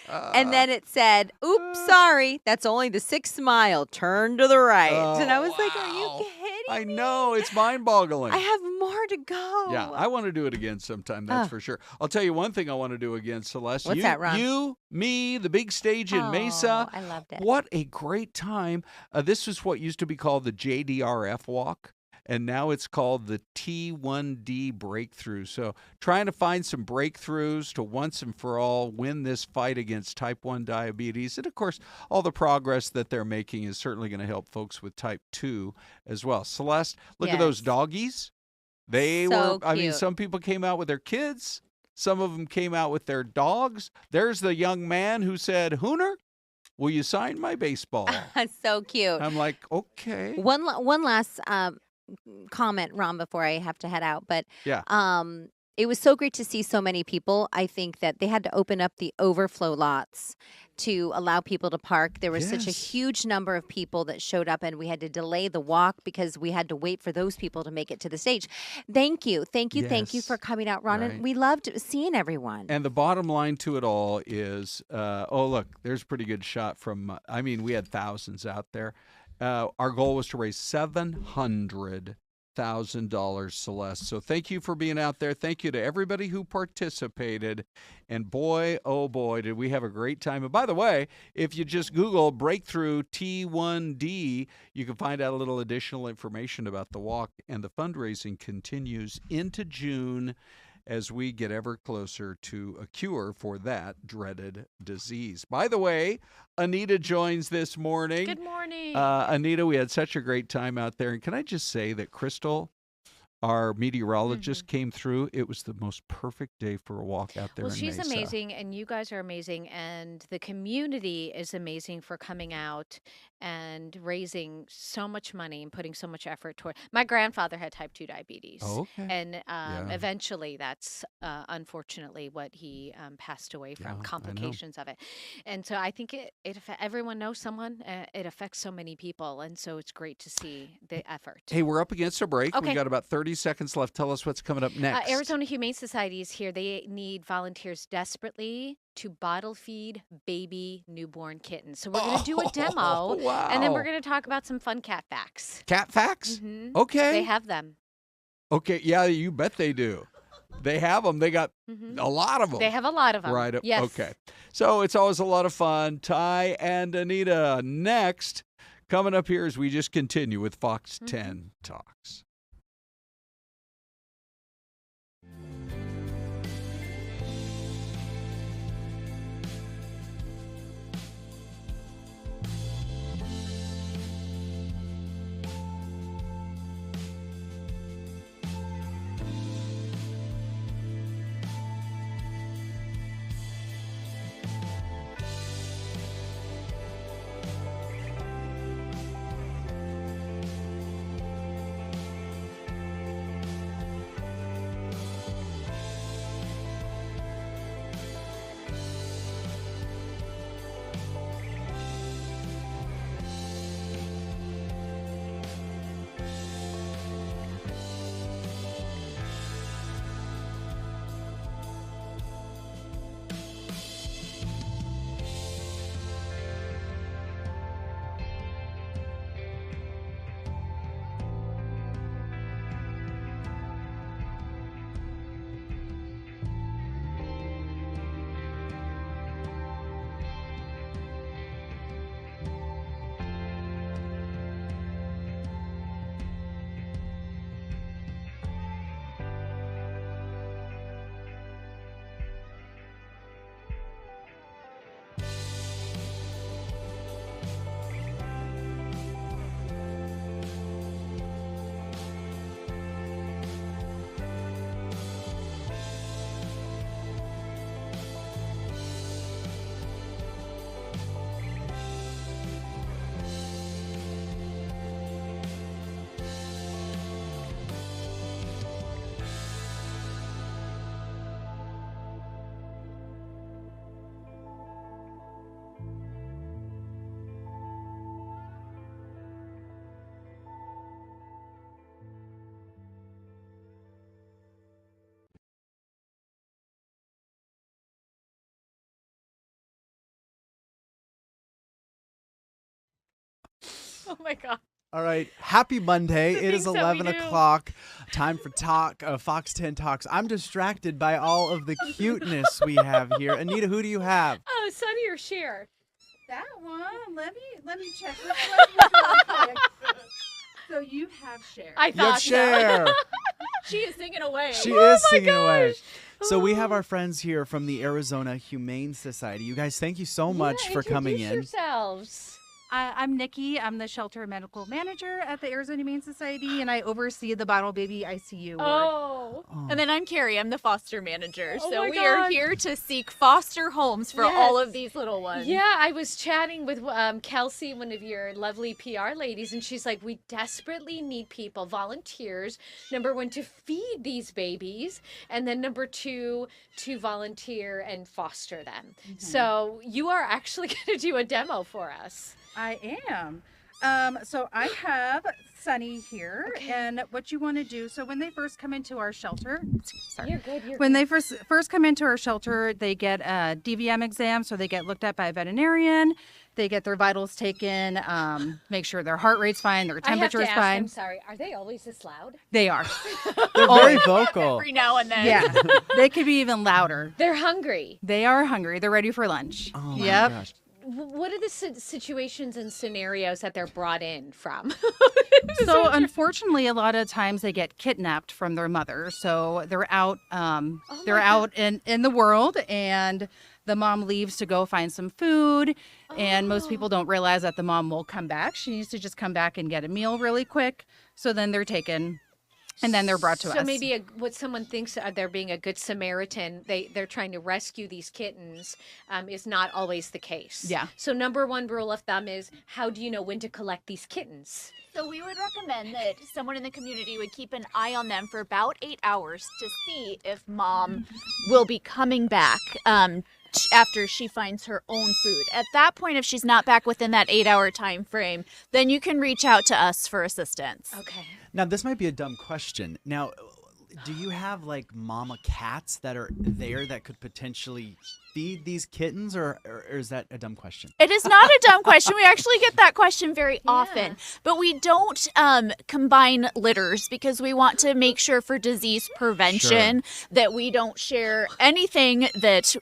And then it said, oops, sorry, that's only the 6th mile. Turn to the right. And I was like, are you kidding I me? know. It's mind-boggling. I have more to go. Yeah, I want to do it again sometime, that's for sure. I'll tell you one thing I want to do again, Syleste. What's that, Ron? You, me, the big stage in Mesa. I loved it. What a great time. This is what used to be called the JDRF Walk, and now it's called the T1D Breakthrough. So trying to find some breakthroughs to once and for all win this fight against type 1 diabetes. And, of course, all the progress that they're making is certainly going to help folks with type 2 as well. Syleste, look at those doggies. They So were, I mean, cute. some people came out with their kids. Some of them came out with their dogs. There's the young man who said, Hooner, will you sign my baseball? So cute. I'm like, okay. One last comment, Ron, before I have to head out. But Yeah. it was so great to see so many people. I think that they had to open up the overflow lots to allow people to park. There was such a Yes. huge number of people that showed up, and we had to delay the walk because we had to wait for those people to make it to the stage. Thank you. Thank you Yes. for coming out, Ron. Right. And we loved seeing everyone. And the bottom line to it all is, oh, look, there's a pretty good shot from, I mean, we had thousands out there. Our goal was to raise $700,000, Syleste. So thank you for being out there. Thank you to everybody who participated. And boy, oh boy, did we have a great time. And by the way, if you just Google Breakthrough T1D, you can find out a little additional information about the walk. And the fundraising continues into June as we get ever closer to a cure for that dreaded disease. By the way, Anita joins this morning. Good morning. Anita, we had such a great time out there. And can I just say that Crystal, our meteorologist, came through. It was the most perfect day for a walk out there in she's Mesa. amazing, and you guys are amazing, and the community is amazing for coming out and raising so much money and putting so much effort toward. My grandfather had type 2 diabetes. Oh, okay. And eventually that's unfortunately what he passed away from, complications of it. And so I think everyone knows someone. It affects so many people, and so it's great to see the effort. Hey, we're up against a break. Okay. We got about 30 seconds left. Tell us what's coming up next. Arizona Humane Society is here. They need volunteers desperately to bottle feed baby newborn kittens. So we're going to do a demo, wow. and then we're going to talk about some fun cat facts. Cat facts? Mhm. Okay. They have them. Okay, yeah, you bet they do. They have them. They got a lot of them. They have a lot of them. Right. Yes. Okay. So it's always a lot of fun. Ty and Anita next. Coming up here as we just continue with Fox 10 Talks. Oh my God. All right. Happy Monday. It is things that we 11 do. o'clock. Time for Fox 10 Talks. I'm distracted by all of the cuteness we have here. Anita, who do you have? Oh, Sunny or Cher? That one. Let me check this one really quick. So you have Cher. I You have thought so. Cher. She is singing away. She Oh is my singing away. gosh. So we have our friends here from the Arizona Humane Society. You guys, thank you so much for coming in. Introduce yourselves. I'm Nikki. I'm the shelter medical manager at the Arizona Humane Society, and I oversee the bottle baby ICU ward. Oh. And then I'm Carrie. I'm the foster manager. Oh So my we are God. here to seek foster homes for all of these little ones. Yeah, I was chatting with Kelsey, one of your lovely PR ladies, and she's like, we desperately need people, volunteers, number one, to feed these babies, and then number two, to volunteer and foster them. So you are actually going to do a demo for us. I am. So I have Sunny here, and what you want to do. So when they first come into our shelter, You're good. when they first come into our shelter, they get a DVM exam. So they get looked at by a veterinarian. They get their vitals taken, make sure their heart rate's fine, their temperature is I have to ask, fine. I'm sorry. Are they always this loud? They are. They're very vocal. Every now and then. Yeah, they could be even louder. They're hungry. They are hungry. They're ready for lunch. Oh my Yep. gosh. What are the situations and scenarios that they're brought in from? So unfortunately, a lot of times they get kidnapped from their mother. So they're out. They're out in the world, and the mom leaves to go find some food. And most people don't realize that the mom will come back. She needs to just come back and get a meal really quick. So then they're taken. And then they're brought to us. So maybe what someone thinks they're being a good Samaritan, they're trying to rescue these kittens, is not always the case. Yeah. So number one rule of thumb is, how do you know when to collect these kittens? So we would recommend that someone in the community would keep an eye on them for about 8 hours to see if mom will be coming back after she finds her own food. At that point, if she's not back within that 8-hour time frame, then you can reach out to us for assistance. Okay. Now, this might be a dumb question. Now, do you have like mama cats that are there that could potentially feed these kittens, or is that a dumb question? It is not a dumb question. We actually get that question very often, but we don't combine litters because we want to make sure for disease prevention that we don't share anything that,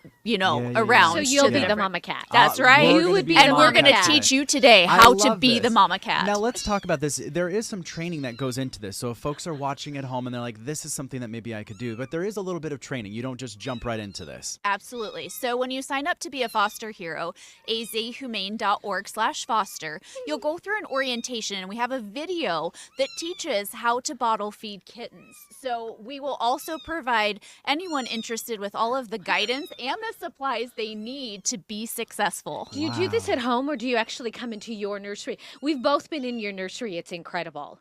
around. So you'll to be the different- mama cat. That's right. You would be the And we're mama going to cat. teach you today I how to love be the this. mama cat. Now let's talk about this. There is some training that goes into this. So if folks are watching at home and they're like, this is something that maybe I could do, but there is a little bit of training. You don't just jump right into this. Absolutely. So when you sign up to be a foster hero, azhumane.org/foster, you'll go through an orientation, and we have a video that teaches how to bottle feed kittens. So we will also provide anyone interested with all of the guidance and the supplies they need to be successful. Do you do this at home, or do you actually come into your nursery? We've both been in your nursery. It's incredible.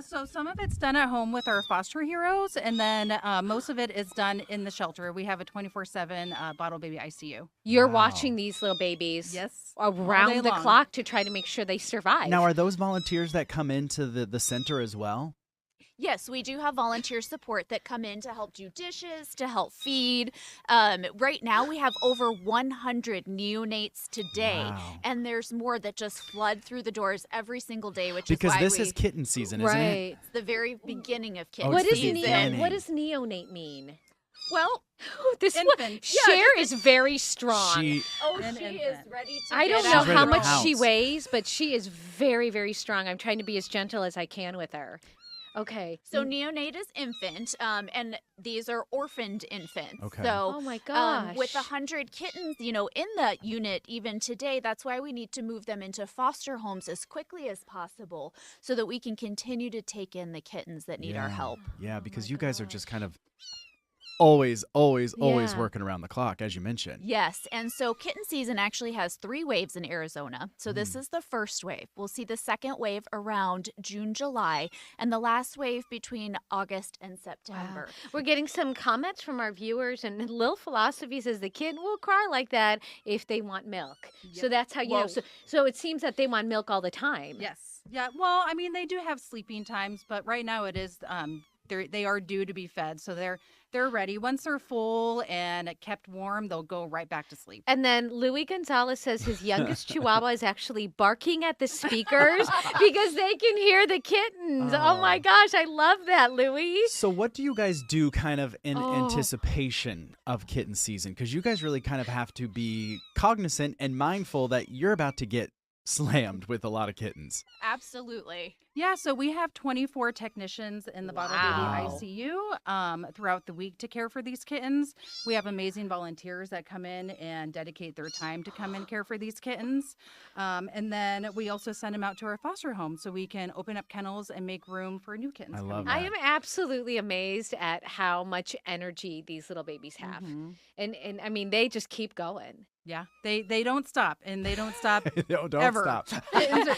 So some of it's done at home with our foster heroes, and then most of it is done in the shelter. We have a 24/7 bottle baby ICU. You're watching these little babies around the clock to try to make sure they survive. Now, are those volunteers that come into the center as well? Yes, we do have volunteer support that come in to help do dishes, to help feed. Right now, we have over 100 neonates today, and there's more that just flood through the doors every single day, which Because is why this is kitten season, isn't it? It's the very beginning of kitten What season. what does neonate mean? Well, this infant. Cher is very strong. She is ready to I don't get know out. how much pounce. she weighs, but she is very, very strong. I'm trying to be as gentle as I can with her. Okay. So neonate is infant, and these are orphaned infants. Okay. So, Oh my gosh. with 100 kittens, in the unit even today, that's why we need to move them into foster homes as quickly as possible so that we can continue to take in the kittens that need our help. Yeah, because you guys are just kind of always Yeah. working around the clock, as you mentioned. Yes, and so kitten season actually has 3 waves in Arizona. So this is the first wave. We'll see the second wave around June, July, and the last wave between August and September. We're getting some comments from our viewers, and Lil Philosophy says the kid will cry like that if they want milk. So that's how you know. Whoa. So it seems that they want milk all the time. Yes. Yeah. Well, I mean, they do have sleeping times, but right now it is They are due to be fed, so they're ready. Once they're full and kept warm, they'll go right back to sleep. And then Louis Gonzalez says his youngest Chihuahua is actually barking at the speakers because they can hear the kittens. Oh my gosh, I love that, Louis. So what do you guys do kind of in anticipation of kitten season? Because you guys really kind of have to be cognizant and mindful that you're about to get slammed with a lot of kittens. Absolutely. Yeah, so we have 24 technicians in the Bottle Baby ICU throughout the week to care for these kittens. We have amazing volunteers that come in and dedicate their time to come and care for these kittens. And then we also send them out to our foster home so we can open up kennels and make room for new kittens. I love I am absolutely amazed at how much energy these little babies have. And I mean, they just keep going. Yeah, they don't stop, and they don't stop don't ever. stop.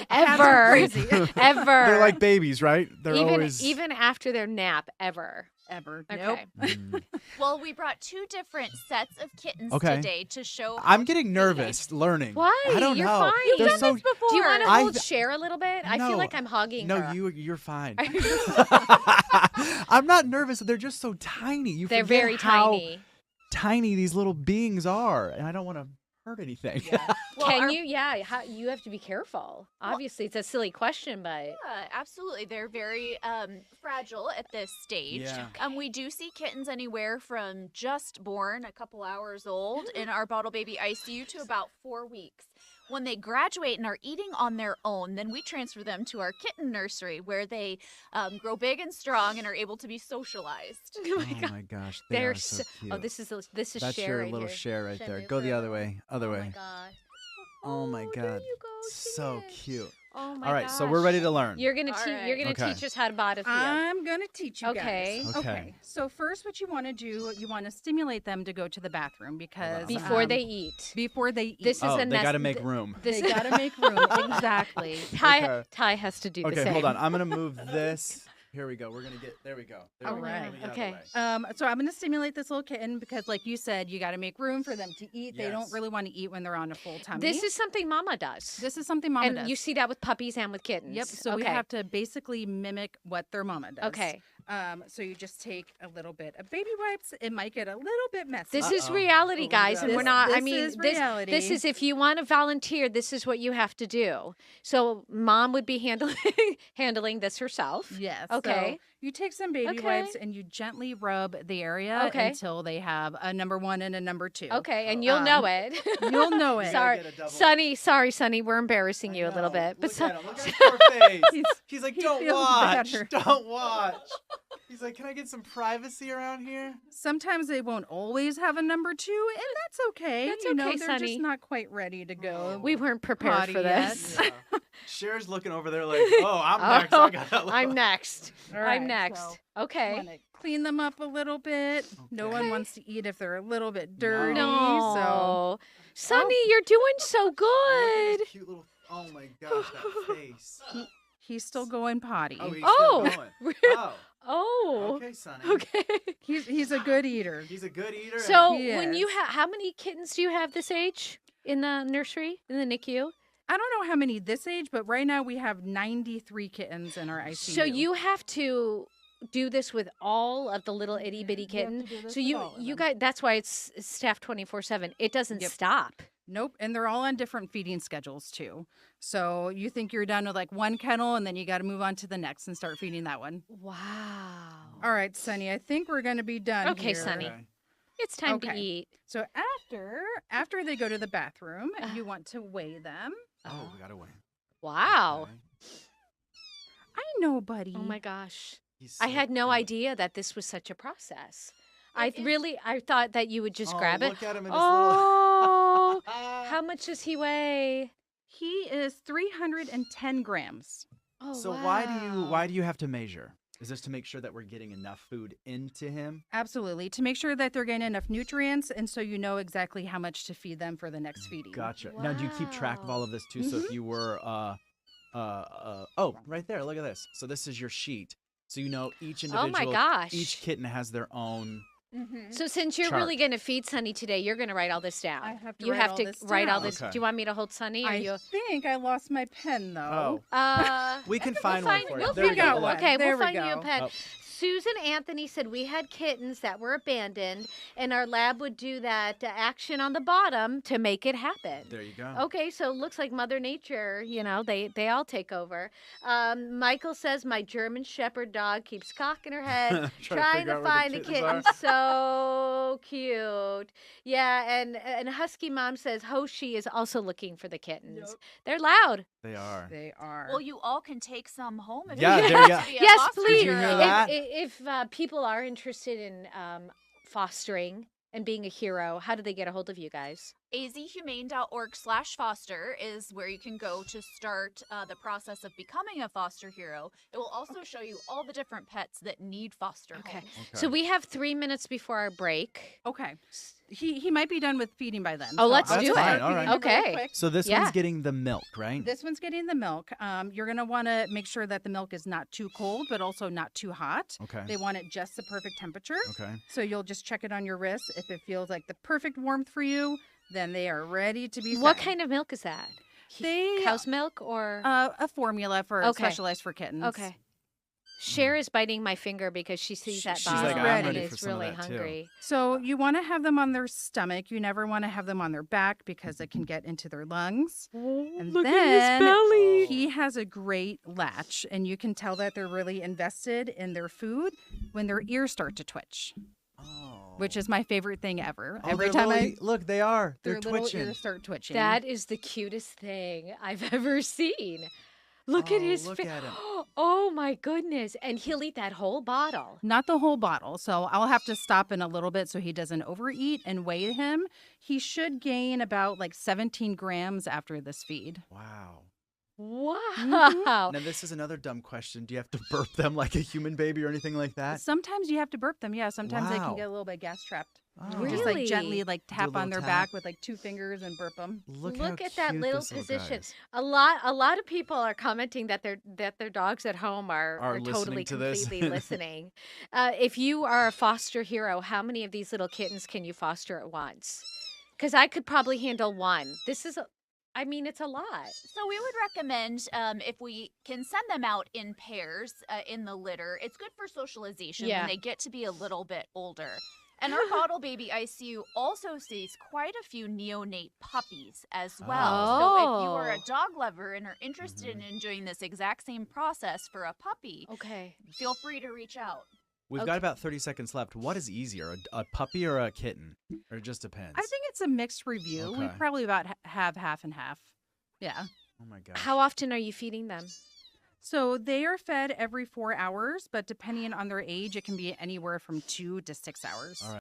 Ever. Crazy. Ever. They're like babies, right? They're always... Even after their nap, ever. Okay. Nope. Well, we brought 2 different sets of kittens Okay. today to show. I'm getting nervous learning. Why? I don't You're know. fine. They're You've done this before. Do you want to hold Cher a little bit? I feel like I'm hogging her. No, you're fine. I'm not nervous. They're just so tiny. They're forget very how tiny. Tiny these little beings are, and I don't want to hurt anything. Yeah. Well, Can you? Yeah. You have to be careful. Obviously, it's a silly question, but. Yeah, absolutely. They're very fragile at this stage. Yeah. We do see kittens anywhere from just born, a couple hours old, in our Bottle Baby ICU to about 4 weeks. When they graduate and are eating on their own, then we transfer them to our kitten nursery where they grow big and strong and are able to be socialized. Oh my gosh, they're so cute. Oh, this is That's Cher your right little here. Cher right there. Go the other way. Other way. Oh my God. So cute. Oh my All right, so we're ready to learn. You're gonna Okay. teach us how to body feed. I'm going to teach you Okay. guys. Okay. So first what you want to do, you want to stimulate them to go to the bathroom because Before they eat. Before they eat. This is a they got to make room. They got to make room. Exactly. Ty has to do the Okay, same. hold on. I'm going to move this. Here we go. We're going to get, there we go. There All we go. right. Let me get out of Okay. the way. So I'm going to stimulate this little kitten because like you said, you got to make room for them to eat. They don't Yes. really want to eat when they're on a full tummy. This is something Mama does. This is something Mama and does. you see that with puppies and with kittens. Yep. So we have to basically mimic what their mama does. Okay. So you just take a little bit of baby wipes. It might get a little bit messy. This is reality, guys, and we're not. I mean, reality. this is if you want to volunteer. This is what you have to do. So Mom would be handling this herself. Yes. Okay. So you take some baby Okay. wipes and you gently rub the area Okay. until they have a number 1 and a number 2. Okay, and you'll know it. You'll know it. Sorry, Sonny, we're embarrassing you a little bit. But Look at him. Look at his poor face. He's like, he don't feels watch. better. Don't watch. He's like, can I get some privacy around here? Sometimes they won't always have a number 2, and that's okay. That's you know, okay, they're Sonny. just not quite ready to go. we weren't prepared potty for yet. this. Yeah. Cher's looking over there like, oh, I'm next. I gotta look. I'm next. All right, I'm next. so Okay. Want to clean them up a little bit. No one wants to eat if they're a little bit dirty. No. So Sonny, you're doing so Look at good. his cute little, oh my gosh, that face. he's still going potty. Oh, he's Oh. still going. Oh, Oh. okay, Sonny. Okay. He's a good eater. He's a good eater. So He when is. you have, how many kittens do you have this age in the nursery, in the NICU? I don't know how many this age, but right now we have 93 kittens in our ICU. So you have to do this with all of the little itty bitty you have to kittens. do this So with you all of you them. guys, that's why it's staffed 24/7. It doesn't Yep. stop. Nope, and they're all on different feeding schedules too. So you think you're done with like one kennel, and then you got to move on to the next and start feeding that one. Wow. All right, Sonny, I think we're going to be done. Okay, here. Sonny. Okay. It's time to Okay. eat. So after they go to the bathroom, you want to weigh them. Oh, we gotta wait. Wow. Okay. I know, buddy. Oh my gosh. He's I so had no cute. idea that this was such a process. I thought that you would just Oh, grab it. look at him in his Oh, little... how much does he weigh? He is 310 grams. Oh, So wow. why do you have to measure? Is this to make sure that we're getting enough food into him? Absolutely, to make sure that they're getting enough nutrients, and so you know exactly how much to feed them for the next feeding. Gotcha. Now, do you keep track of all of this too? So if you were, oh, right there, look at this. So this is your sheet. So you know each individual, Oh my gosh. each kitten has their own. So since you're Chart. really going to feed Sonny today, you're going to write all this down. I have to you write have all to this write all down. this. Okay. Do you want me to hold Sonny? Or I you? think I lost my pen though. Oh, we can find one for you. We'll There we figure go. out one. Okay, There we'll we find you a go. pen. Oh. Susan Anthony said we had kittens that were abandoned, and our lab would do that action on the bottom to make it happen. There you go. Okay, so it looks like Mother Nature, they all take over. Michael says my German Shepherd dog keeps cocking her head, trying to find the kitten. So cute. Yeah, and Husky Mom says Hoshi is also looking for the kittens. Yep. They're loud. They are. They are. Well, you all can take some home if yeah, you there want you to be a yes, foster please. Did you hear hero. that? If people are interested in fostering and being a hero, how do they get a hold of you guys? azhumane.org/foster is where you can go to start the process of becoming a foster hero. It will also show you all the different pets that need foster homes. So we have 3 minutes before our break. Okay. He might be done with feeding by then. Oh, let's do fine. it. All right. Okay. So this one's getting the milk, right? This one's getting the milk. You're going to want to make sure that the milk is not too cold, but also not too hot. Okay. They want it just the perfect temperature. Okay. So you'll just check it on your wrist. If it feels like the perfect warmth for you, then they are ready to be fed. What kind of milk is that? They Cow's milk or a formula for specialized for kittens. Okay. Cher is biting my finger because she sees that She's bottle like, and I'm ready is really hungry. So you want to have them on their stomach. You never want to have them on their back because it can get into their lungs. And look then at his belly. He has a great latch, and you can tell that they're really invested in their food when their ears start to twitch. Which is my favorite thing ever. Every time look, they are. They're their twitching. little ears start twitching. That is the cutest thing I've ever seen. Look at his look at him. Oh my goodness. And he'll eat that whole bottle. Not the whole bottle. So I'll have to stop in a little bit so he doesn't overeat and weigh him. He should gain about like 17 grams after this feed. Wow. Wow. Now, this is another dumb question. Do you have to burp them like a human baby or anything like that? Sometimes you have to burp them. Yeah, sometimes they Wow. can get a little bit gas trapped. Oh. You just like gently like Do a tap little on their tap. back with like 2 fingers and burp them. Look at that little this position. guy is. A lot of people are commenting that their dogs at home are totally listening to this. completely listening. If you are a foster hero, how many of these little kittens can you foster at once? Because I could probably handle one. It's a lot. So we would recommend if we can send them out in pairs in the litter. It's good for socialization when they get to be a little bit older. And our bottle baby ICU also sees quite a few neonate puppies as well. So if you are a dog lover and are interested in doing this exact same process for a puppy, feel free to reach out. We've got about 30 seconds left. What is easier, a puppy or a kitten? Or it just depends? I think it's a mixed review. We Okay. probably about have half and half. Yeah. Oh my gosh. How often are you feeding them? So they are fed every 4 hours, but depending on their age, it can be anywhere from 2 to 6 hours. All right.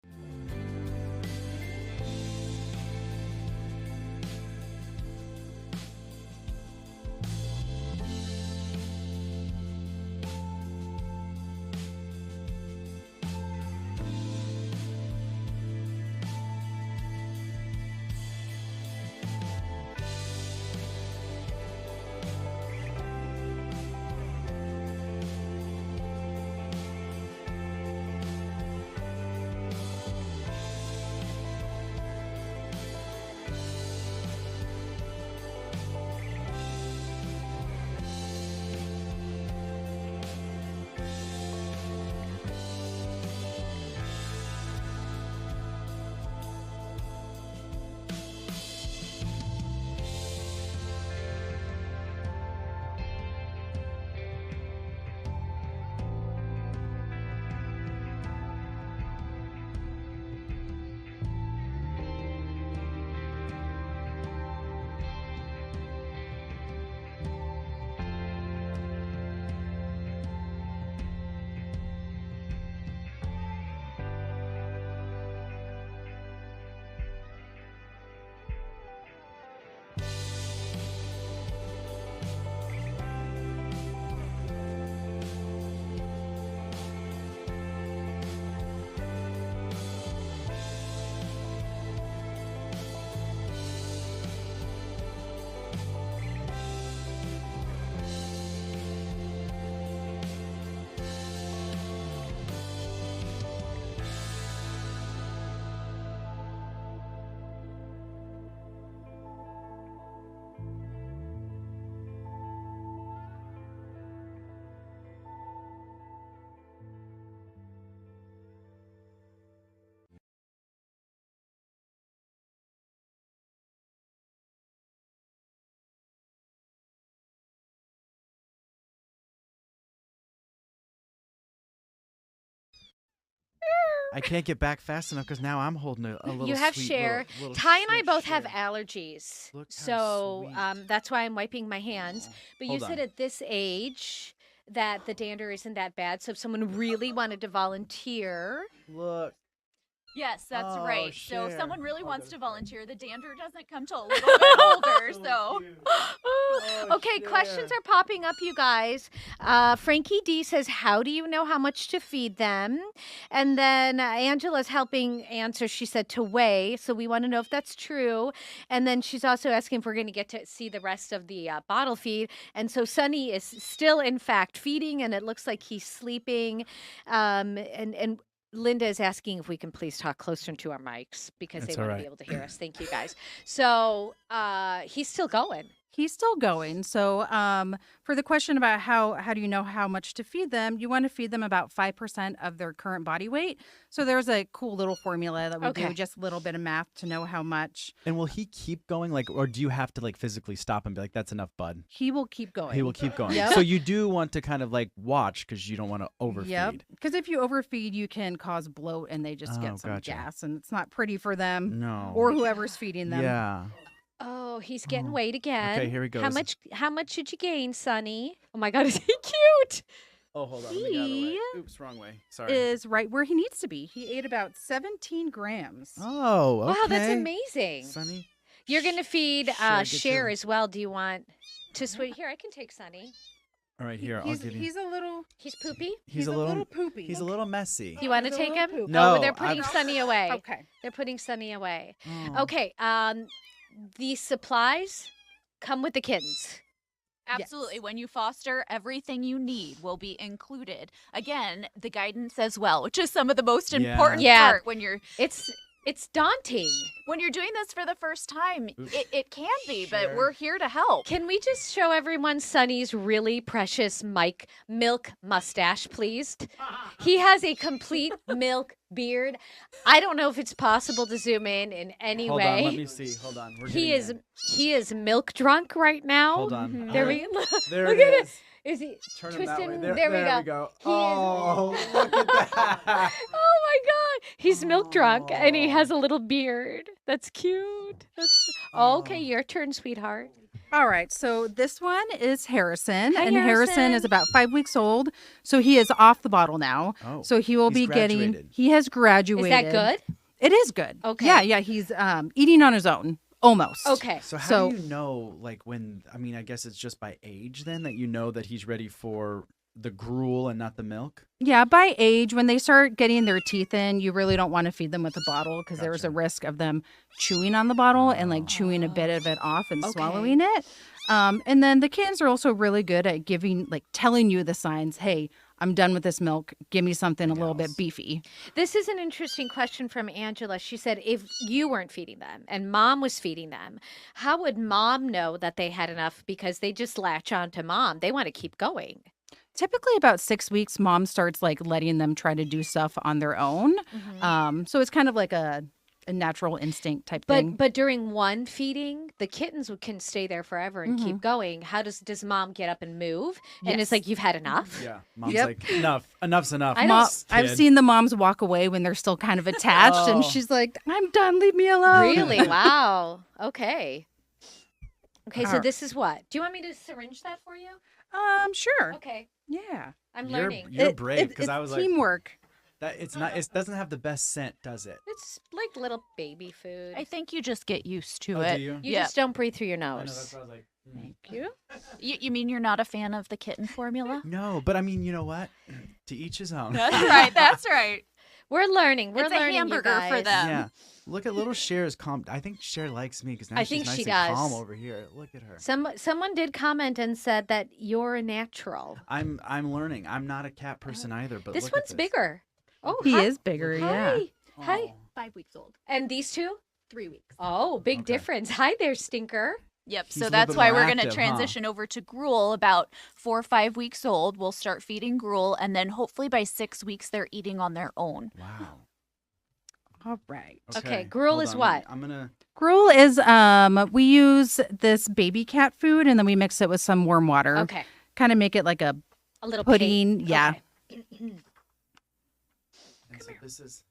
I can't get back fast enough because now I'm holding a little. You have sweet Cher. little Ty and I sweet both Cher. have allergies, Look how so sweet. that's why I'm wiping my hands. But you Hold said on. at this age that the dander isn't that bad. So if someone really wanted to volunteer, Look. Yes, that's Oh, right. So if Cher. someone really wants to volunteer, the dander doesn't come till a little bit older. So okay, questions are popping up, you guys. Frankie D says, how do you know how much to feed them? And then Angela's helping answer. She said to weigh. So we want to know if that's true. And then she's also asking if we're going to get to see the rest of the bottle feed. And so Sonny is still, in fact, feeding, and it looks like he's sleeping. And Linda is asking if we can please talk closer to our mics because That's they want all to be right. able to hear us. Thank you, guys. So he's still going. He's still going. So for the question about how do you know how much to feed them, you want to feed them about 5% of their current body weight. So there's a cool little formula that we do, just a little bit of math to know how much. And will he keep going, like, or do you have to like physically stop and be like, "That's enough, bud"? He will keep going. He will keep going. Yep. So you do want to kind of like watch because you don't want to overfeed. Yep. Because if you overfeed, you can cause bloat and they just get some gotcha. gas, and it's not pretty for them. No. Or whoever's feeding them. Yeah. Oh, he's getting weight again. Okay, here he How goes. much did you gain, Sonny? Oh my God, is he cute? Oh, hold on. Let me get out of the way. He Oops, wrong way. Sorry. Is right where he needs to be. He ate about 17 grams. Oh, okay. Wow, that's amazing. Sonny. You're going to feed get Cher your- as well. Do you want to switch? Here, I can take Sonny. All right, here, I'll give you. He's a little. He's poopy? He's a little poopy. He's a little messy. You want to He's a take him? little poopy. Oh, No, they're putting I've- Sonny away. Okay. They're putting Sonny away. Oh. Okay, these supplies come with the kittens. absolutely, when you foster, everything you need will be included. Again, the guidance as well, which is some of the most Yeah. important Yeah. part when you're It's daunting. when you're doing this for the first time. Oops. It can be, but Sure. we're here to help. Can we just show everyone Sonny's really precious milk mustache, please? He has a complete milk beard. I don't know if it's possible to zoom in any Hold way. on, let me see. Hold on. We're He getting is there. milk drunk right now. Hold on. There All we right. There look it at it. is. Is he Turn him that way. twisting? There we go. we go. He is- Oh, look at that. Oh my God, he's milk drunk and he has a little beard. That's cute. Okay, your turn, sweetheart. All right, so this one is Harrison, Hi, and Harrison Harrison. is about 5 weeks old, so he is off the bottle now. Oh, so he will he's be getting. graduated. He has Is graduated. that good? It is good. Okay. Yeah, he's eating on his own almost. Okay. So how So- do you know, like, when, I mean, I guess it's just by age then that you know that he's ready for the gruel and not the milk? Yeah, by age, when they start getting their teeth in, you really don't want to feed them with a bottle because there's a Gotcha. risk of them chewing on the bottle and like chewing a bit of it off and Okay. swallowing it. And then the kittens are also really good at telling you the signs. Hey, I'm done with this milk. Give me something a little bit beefy. This is an interesting question from Angela. She said, if you weren't feeding them and mom was feeding them, how would mom know that they had enough? Because they just latch on to mom. They want to keep going. Typically about 6 weeks, mom starts like letting them try to do stuff on their own. So it's kind of like a natural instinct type thing. But during one feeding, the kittens can stay there forever and keep going. How does mom get up and move? And it's Yes. like, you've had enough? Yeah. Mom's Yep. like, enough's enough. I've kid." seen the moms walk away when they're still kind of attached, and Oh. she's like, "I'm done. Leave me alone." Really? Wow. Okay. Okay, so Alright. this is what? Do you want me to syringe that for you? Sure. Okay. Yeah. I'm You're- learning. You're brave because it's I was like, teamwork. that it's not. It doesn't have the best scent, does it? It's like little baby food. I think you just get used to Oh, it. do you? You Yeah. just don't breathe through your I know, nose. that's why I was like, Thank you. You mean you're not a fan of the kitten formula? no, but I mean, you know what? To each his own. That's right. That's right. We're learning. We're It's a learning, you hamburger for guys. them. Yeah. Look at little Cher's calm. I think Cher likes me because now I she's think nice she and does. calm over here. Look at her. Someone did comment and said that you're a natural. I'm learning. I'm not a cat person either. But This look one's at this. bigger. Oh, He hi. is bigger, yeah. Hi. Hi. Oh. 5 weeks old. And these two? 3 weeks. Oh, big Okay. difference. Hi there, Stinker. Yep. He's a So little that's bit why more we're going to active, huh? transition over to gruel about 4 or 5 weeks old. We'll start feeding gruel, and then hopefully by 6 weeks they're eating on their own. Wow. All right. Okay, gruel hold is on. what? I'm gonna. Gruel is we use this baby cat food and then we mix it with some warm water. Okay. Kind of make it like a A little pudding. cake. Yeah. Okay. And so this is.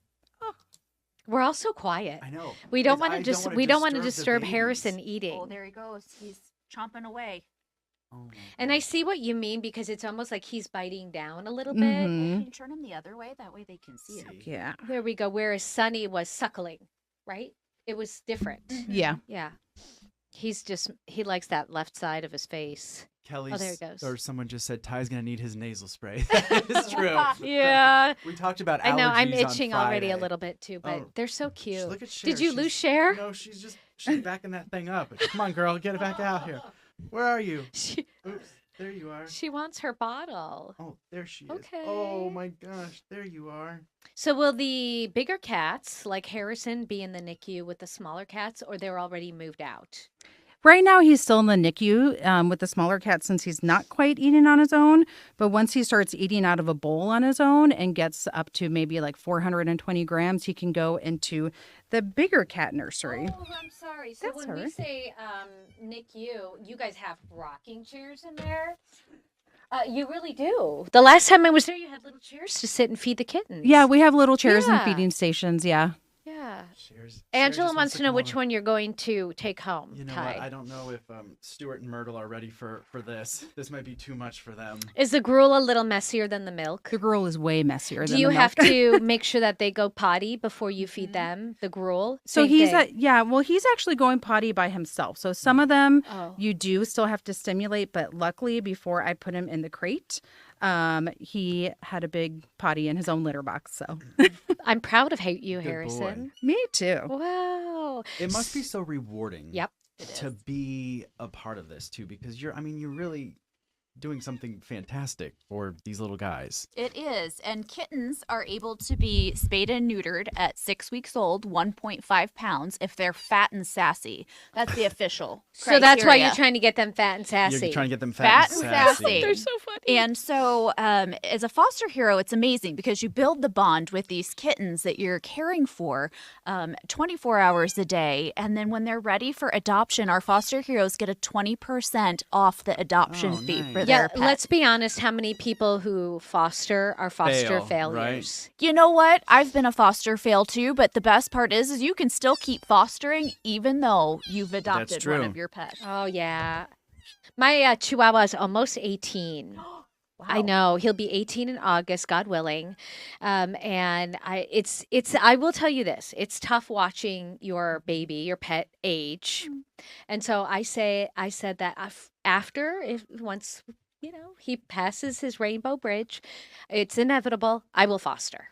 We're all so quiet. I know. We don't want to disturb disturb the Harrison Oh, eating. there he goes. He's chomping away. Oh, And I see what you mean because it's almost like he's biting down a little bit. Can you turn him the other way? That way they can see it. Yeah. There we go. Whereas Sonny was suckling, right? It was different. Yeah. Yeah. He likes that left side of his face. Kelly's, there he goes. or someone just said Ty's gonna need his nasal spray. That is true. Yeah. We talked about allergies I know. I'm on itching already a Friday. little bit too, but Oh, they're so cute. Look at Cher. Did you lose Cher? No, she's backing that thing up. Come on, girl, get it back out here. Where are you? Oops, there you are. She wants her bottle. Oh, there she is. Okay. Oh my gosh, there you are. So will the bigger cats, like Harrison, be in the NICU with the smaller cats, or they're already moved out? Right now, he's still in the NICU with the smaller cat since he's not quite eating on his own. But once he starts eating out of a bowl on his own and gets up to maybe like 420 grams, he can go into the bigger cat nursery. Oh, I'm sorry. So That's when we all right. say NICU, you guys have rocking chairs in there? You really do. The last time I was there, you had little chairs to sit and feed the kittens. Yeah, we have little chairs and Yeah. feeding stations. Yeah. Yeah. Cheers. Angela Cheers, wants to know come which over. one you're going to take home. You know Ty. what? I don't know if Stuart and Myrtle are ready for this. This might be too much for them. Is the gruel a little messier than the milk? The gruel is way messier Do than you the milk. have to make sure that they go potty before you feed them the gruel? So Same he's thing. he's actually going potty by himself. So some of them Oh. you do still have to stimulate, but luckily before I put him in the crate, he had a big potty in his own litter box. So I'm proud of you, Good Harrison. me too. Wow. It must be so rewarding. Yep. To be a part of this too, because you're really doing something fantastic for these little guys. It is. And kittens are able to be spayed and neutered at 6 weeks old, 1.5 pounds, if they're fat and sassy. That's the official So that's why criteria. you're trying to get them fat and sassy. You're trying to get them Fat fat, and sassy. sassy. They're so funny. And so, as a foster hero, it's amazing because you build the bond with these kittens that you're caring for 24 hours a day. And then when they're ready for adoption, our foster heroes get a 20% off the adoption fee for Yeah, their pet. let's be honest. How many people who foster are foster Fail, failures? You know what? I've been a foster fail too, but the best part is you can still keep fostering even though you've adopted true. one of your pets. Oh yeah, my Chihuahua is almost 18. I know he'll be 18 in August, God willing, and I will tell you this: it's tough watching your baby, your pet age, and so I said that once he passes his rainbow bridge, it's inevitable. I will foster.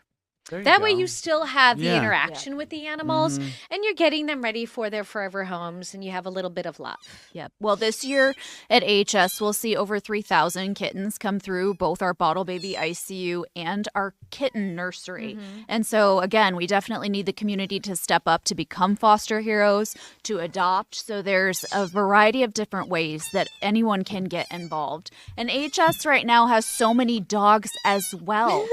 There you That way go. you still have the Yeah. interaction with the animals Mhm. and you're getting them ready for their forever homes and you have a little bit of love. Yep. Well, this year at AHS, we'll see over 3,000 kittens come through both our bottle baby ICU and our kitten nursery. And so, again, we definitely need the community to step up to become foster heroes, to adopt. So there's a variety of different ways that anyone can get involved. And AHS right now has so many dogs as well.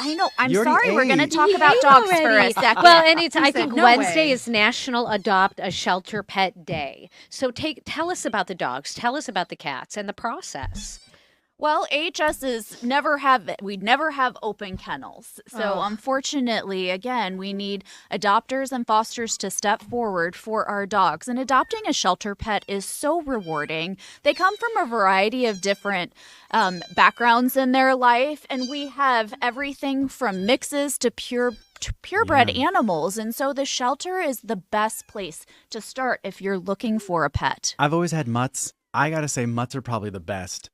I know. I'm You already sorry. We're going to ate. talk You about ate dogs for a already. second. Well, and I said, think "No Wednesday way." is National Adopt a Shelter Pet Day. So tell us about the dogs, tell us about the cats and the process. Well, AHS we never have open kennels. So Oh. unfortunately, again, we need adopters and fosters to step forward for our dogs. And adopting a shelter pet is so rewarding. They come from a variety of different backgrounds in their life, and we have everything from mixes to purebred animals. And so the shelter is the best place to start if you're looking for a pet. I've always had mutts. I gotta say, mutts are probably the best.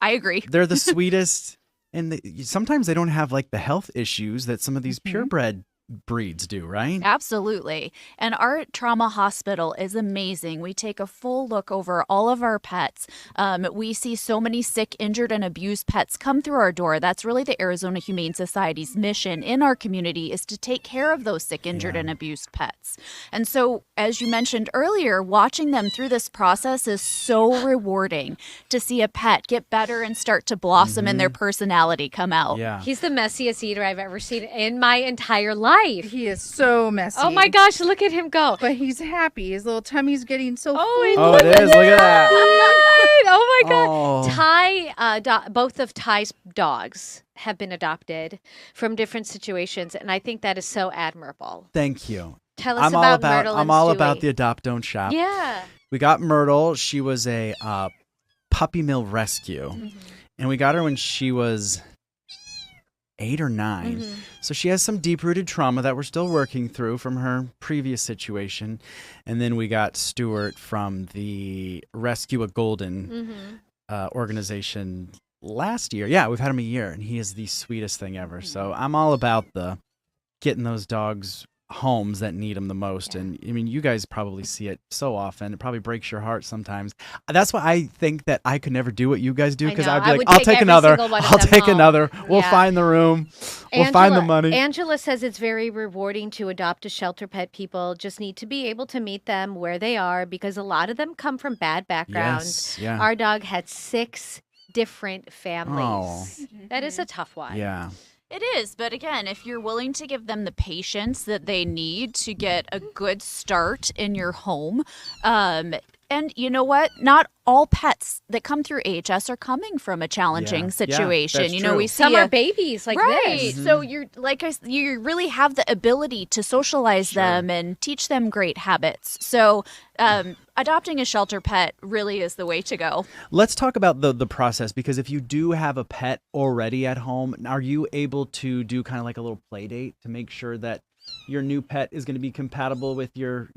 I agree. They're the sweetest, and sometimes they don't have like the health issues that some of these purebred breeds do, right? Absolutely. And our trauma hospital is amazing. We take a full look over all of our pets. We see so many sick, injured, and abused pets come through our door. That's really the Arizona Humane Society's mission in our community, is to take care of those sick, injured, and abused pets. And so, as you mentioned earlier, watching them through this process is so rewarding to see a pet get better and start to blossom and their personality come out. Yeah. He's the messiest eater I've ever seen in my entire life. He is so messy. Oh my gosh, look at him go. But he's happy. His little tummy's getting so full. Oh, it is. Look at that. Oh my God. Ty, both of Ty's dogs have been adopted from different situations, and I think that is so admirable. Thank you. Tell us about Myrtle and I'm all Stewie. about the adopt, don't shop. Yeah. We got Myrtle. She was a puppy mill rescue, and we got her when she was 8 or 9. So she has some deep-rooted trauma that we're still working through from her previous situation. And then we got Stuart from the Rescue a Golden organization last year. Yeah, we've had him a year, and he is the sweetest thing ever. So I'm all about the getting those dogs homes that need them the most. And I mean, you guys probably see it so often. It probably breaks your heart sometimes. That's why I think that I could never do what you guys do, because I'd be like, I'll take another. We'll find the room. We'll find the money. Angela says it's very rewarding to adopt a shelter pet. People just need to be able to meet them where they are, because a lot of them come from bad backgrounds. Yes, yeah. Our dog had 6 different families. Oh. That is a tough one. Yeah. It is, but again, if you're willing to give them the patience that they need to get a good start in your home, and you know what? Not all pets that come through AHS are coming from a challenging situation. that's you know, true. we see Some are babies like right. this. So you really have the ability to socialize them and teach them great habits. So adopting a shelter pet really is the way to go. Let's talk about the process, because if you do have a pet already at home, are you able to do kind of like a little play date to make sure that your new pet is going to be compatible with your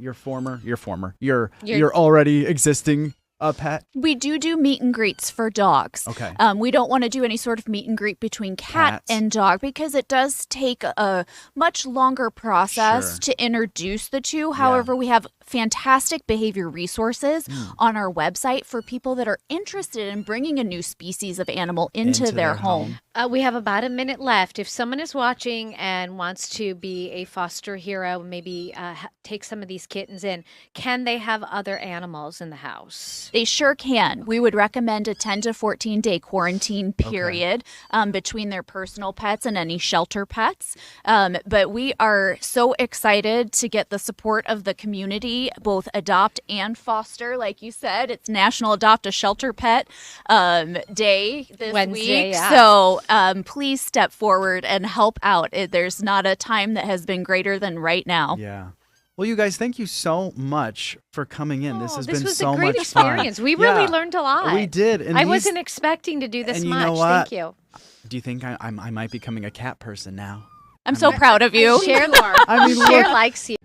already existing pet? We do meet and greets for dogs. Okay. We don't want to do any sort of meet and greet between cat and dog, because it does take a much longer process to introduce the two. However, we have fantastic behavior resources on our website for people that are interested in bringing a new species of animal into their home. We have about a minute left. If someone is watching and wants to be a foster hero, maybe take some of these kittens in, can they have other animals in the house? They sure can. We would recommend a 10 to 14 day quarantine period between their personal pets and any shelter pets. But we are so excited to get the support of the community, both adopt and foster. Like you said, it's National Adopt a Shelter Pet Day this Wednesday, week. yeah. So please step forward and help out. There's not a time that has been greater than right now. Yeah. Well, you guys, thank you so much for coming in. This has been so much fun. This was a great experience. We really learned a lot. We did. And I wasn't expecting to do this and much. You know what? Thank you. Do you think I might be becoming a cat person now? I'm so proud of you. Cher I mean, likes you.